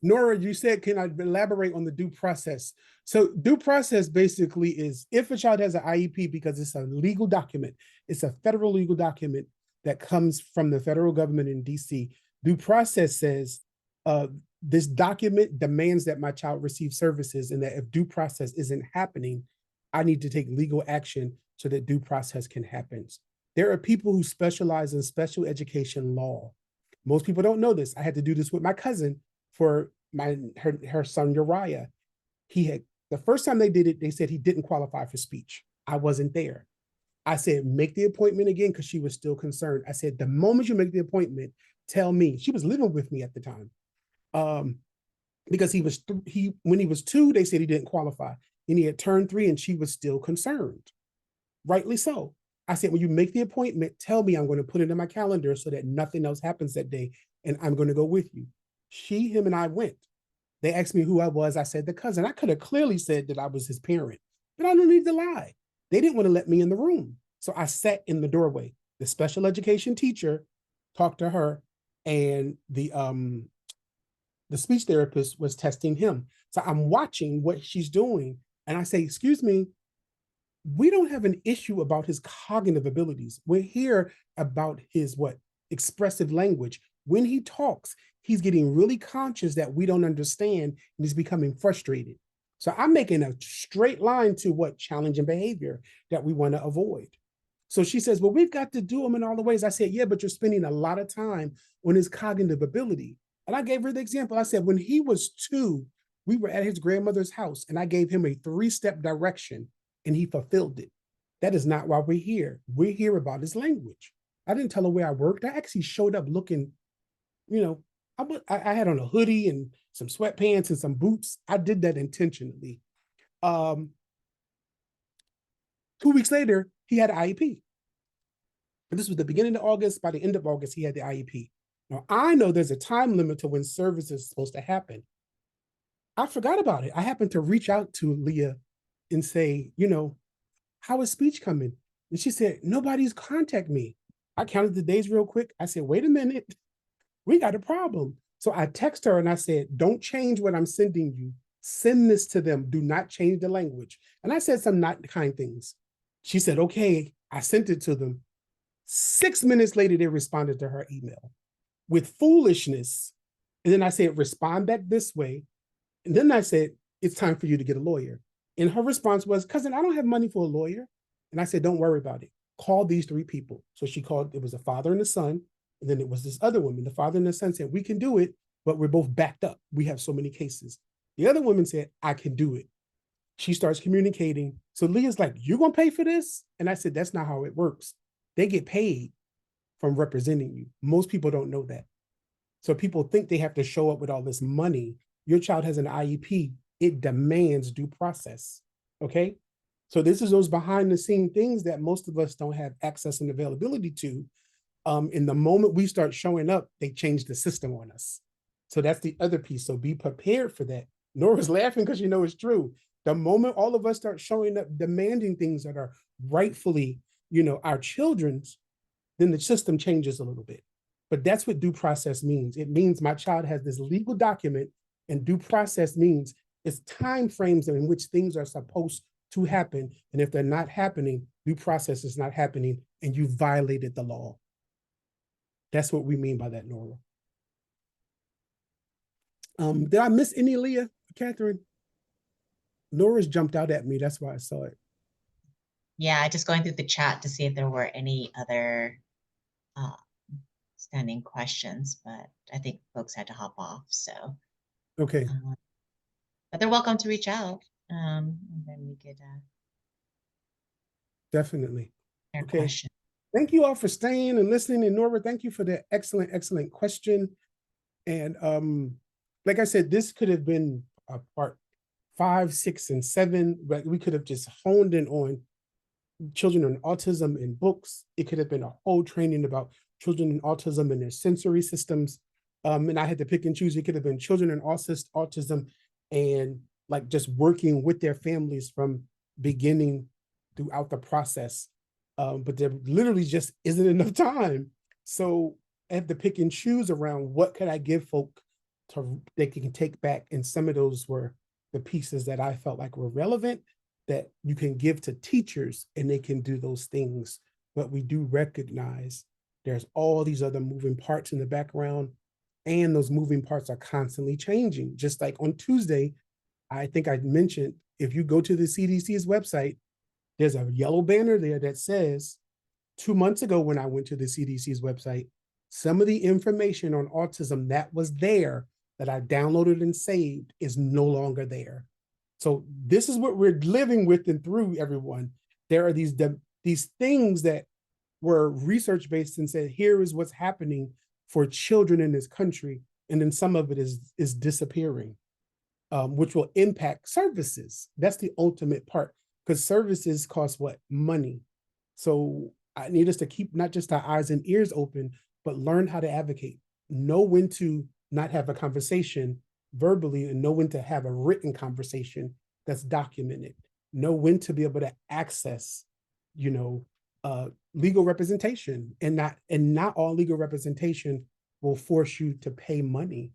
Nora, you said, can I elaborate on the due process? So due process basically is if a child has an IEP, because it's a legal document, it's a federal legal document that comes from the federal government in DC. Due process says this document demands that my child receive services, and that if due process isn't happening, I need to take legal action so that due process can happen. There are people who specialize in special education law. Most people don't know this. I had to do this with my cousin for her son Uriah. The first time they did it, they said he didn't qualify for speech. I wasn't there. I said, make the appointment again, because she was still concerned. I said, the moment you make the appointment, tell me. She was living with me at the time. Because when he was 2, they said he didn't qualify. And he had turned 3 and she was still concerned. Rightly so. I said, when you make the appointment, tell me. I'm going to put it in my calendar so that nothing else happens that day, and I'm going to go with you. Him and I went. They asked me who I was. I said, the cousin. I could have clearly said that I was his parent, but I don't need to lie. They didn't want to let me in the room. So I sat in the doorway. The special education teacher talked to her, and the speech therapist was testing him. So I'm watching what she's doing, and I say, excuse me, we don't have an issue about his cognitive abilities. We're here about his expressive language. When he talks, he's getting really conscious that we don't understand, and he's becoming frustrated. So I'm making a straight line to challenging behavior that we want to avoid. So she says, well, we've got to do them in all the ways. I said, yeah, but you're spending a lot of time on his cognitive ability. And I gave her the example. I said, when he was 2, we were at his grandmother's house, and I gave him a 3-step direction, and he fulfilled it. That is not why we're here. We're here about his language. I didn't tell her where I worked. I actually showed up looking, I had on a hoodie and some sweatpants and some boots. I did that intentionally. 2 weeks later, he had an IEP. And this was the beginning of August. By the end of August, he had the IEP. Now, I know there's a time limit to when service is supposed to happen. I forgot about it. I happened to reach out to Leah and say, how is speech coming? And she said, nobody's contacted me. I counted the days real quick. I said, wait a minute, we got a problem. So I texted her and I said, don't change what I'm sending you. Send this to them. Do not change the language. And I said some not kind things. She said, okay, I sent it to them. 6 minutes later, they responded to her email with foolishness. And then I said, respond back this way. And then I said, it's time for you to get a lawyer. And her response was, cousin, I don't have money for a lawyer. And I said, don't worry about it. Call these 3 people. So she called, it was a father and a son. And then it was this other woman. The father and the son said, we can do it, but we're both backed up. We have so many cases. The other woman said, I can do it. She starts communicating. So Leah's like, you're going to pay for this? And I said, that's not how it works. They get paid from representing you. Most people don't know that. So people think they have to show up with all this money. Your child has an IEP. It demands due process. Okay? So this is those behind the scene things that most of us don't have access and availability to. In the moment we start showing up, they change the system on us. So that's the other piece. So be prepared for that. Nora's laughing because it's true. The moment all of us start showing up, demanding things that are rightfully, our children's, then the system changes a little bit. But that's what due process means. It means my child has this legal document, and due process means it's time frames in which things are supposed to happen. And if they're not happening, due process is not happening, and you violated the law. That's what we mean by that, Nora. Did I miss any, Leah, Catherine? Nora's jumped out at me. That's why I saw it. Yeah, just going through the chat to see if there were any other standing questions, but I think folks had to hop off. So, okay. But they're welcome to reach out. And then we could definitely. Okay. Question. Thank you all for staying and listening. And Nora, thank you for the excellent question. And like I said, this could have been a part 5, 6, and 7, but we could have just honed in on children and autism in books. It could have been a whole training about children and autism and their sensory systems. And I had to pick and choose. It could have been children and autism and like just working with their families from beginning throughout the process. But there literally just isn't enough time. So I have to pick and choose around what could I give folk they can take back. And some of those were the pieces that I felt like were relevant that you can give to teachers and they can do those things. But we do recognize there's all these other moving parts in the background, and those moving parts are constantly changing. Just like on Tuesday, I think I mentioned, if you go to the CDC's website, there's a yellow banner there that says, 2 months ago when I went to the CDC's website, some of the information on autism that was there that I downloaded and saved is no longer there. So this is what we're living with and through, everyone. There are these things that were research-based and said, here is what's happening for children in this country. And then some of it is disappearing, which will impact services. That's the ultimate part, because services cost what? Money. So I need us to keep not just our eyes and ears open, but learn how to advocate, know when to not have a conversation verbally and know when to have a written conversation that's documented, know when to be able to access, legal representation, and not all legal representation will force you to pay money.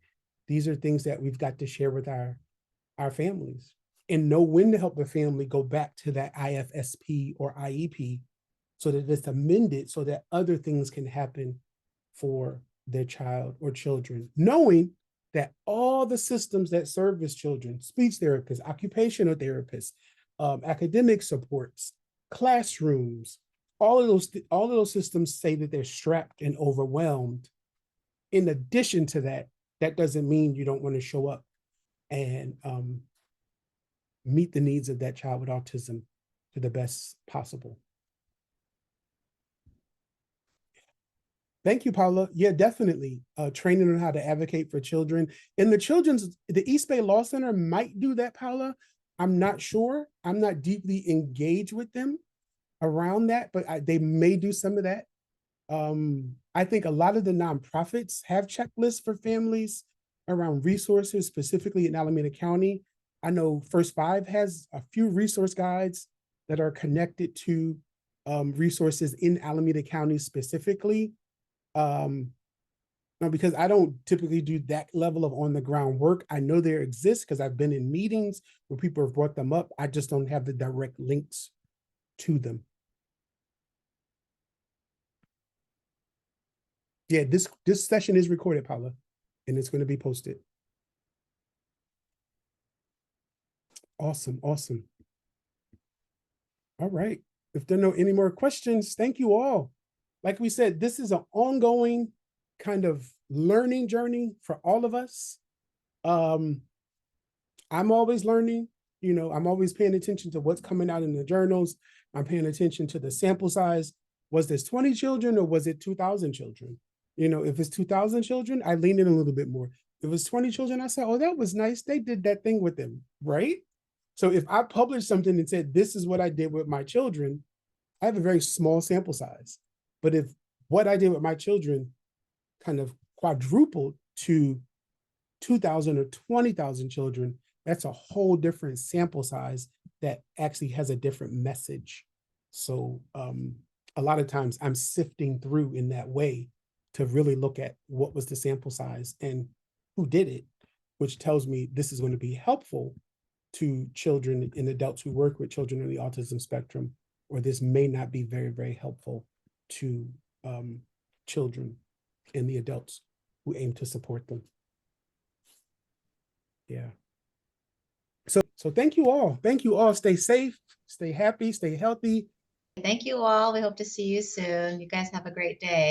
These are things that we've got to share with our families, and know when to help the family go back to that IFSP or IEP so that it's amended so that other things can happen for their child or children, knowing that all the systems that service children, speech therapists, occupational therapists, academic supports, classrooms, all of those systems say that they're strapped and overwhelmed. In addition to that, that doesn't mean you don't want to show up and meet the needs of that child with autism to the best possible. Thank you, Paula. Yeah, definitely. Training on how to advocate for children. And the East Bay Law Center might do that, Paula. I'm not sure. I'm not deeply engaged with them around that, but they may do some of that. I think a lot of the nonprofits have checklists for families around resources, specifically in Alameda County. I know First Five has a few resource guides that are connected to resources in Alameda County specifically. Because I don't typically do that level of on the ground work. I know there exists because I've been in meetings where people have brought them up. I just don't have the direct links to them. Yeah, this session is recorded, Paula, and it's going to be posted. Awesome, awesome. All right. If there are no any more questions, thank you all. Like we said, this is an ongoing kind of learning journey for all of us. I'm always learning, I'm always paying attention to what's coming out in the journals. I'm paying attention to the sample size. Was this 20 children or was it 2,000 children? If it's 2,000 children, I lean in a little bit more. If it's 20 children, I say, oh, that was nice. They did that thing with them, right? So if I publish something and said, this is what I did with my children, I have a very small sample size. But if what I did with my children kind of quadrupled to 2,000 or 20,000 children, that's a whole different sample size that actually has a different message. So a lot of times I'm sifting through in that way to really look at what was the sample size and who did it, which tells me this is going to be helpful to children and adults who work with children on the autism spectrum, or this may not be very, very helpful to children and the adults who aim to support them. Yeah. So thank you all. Thank you all. Stay safe, stay happy, stay healthy. Thank you all. We hope to see you soon. You guys have a great day.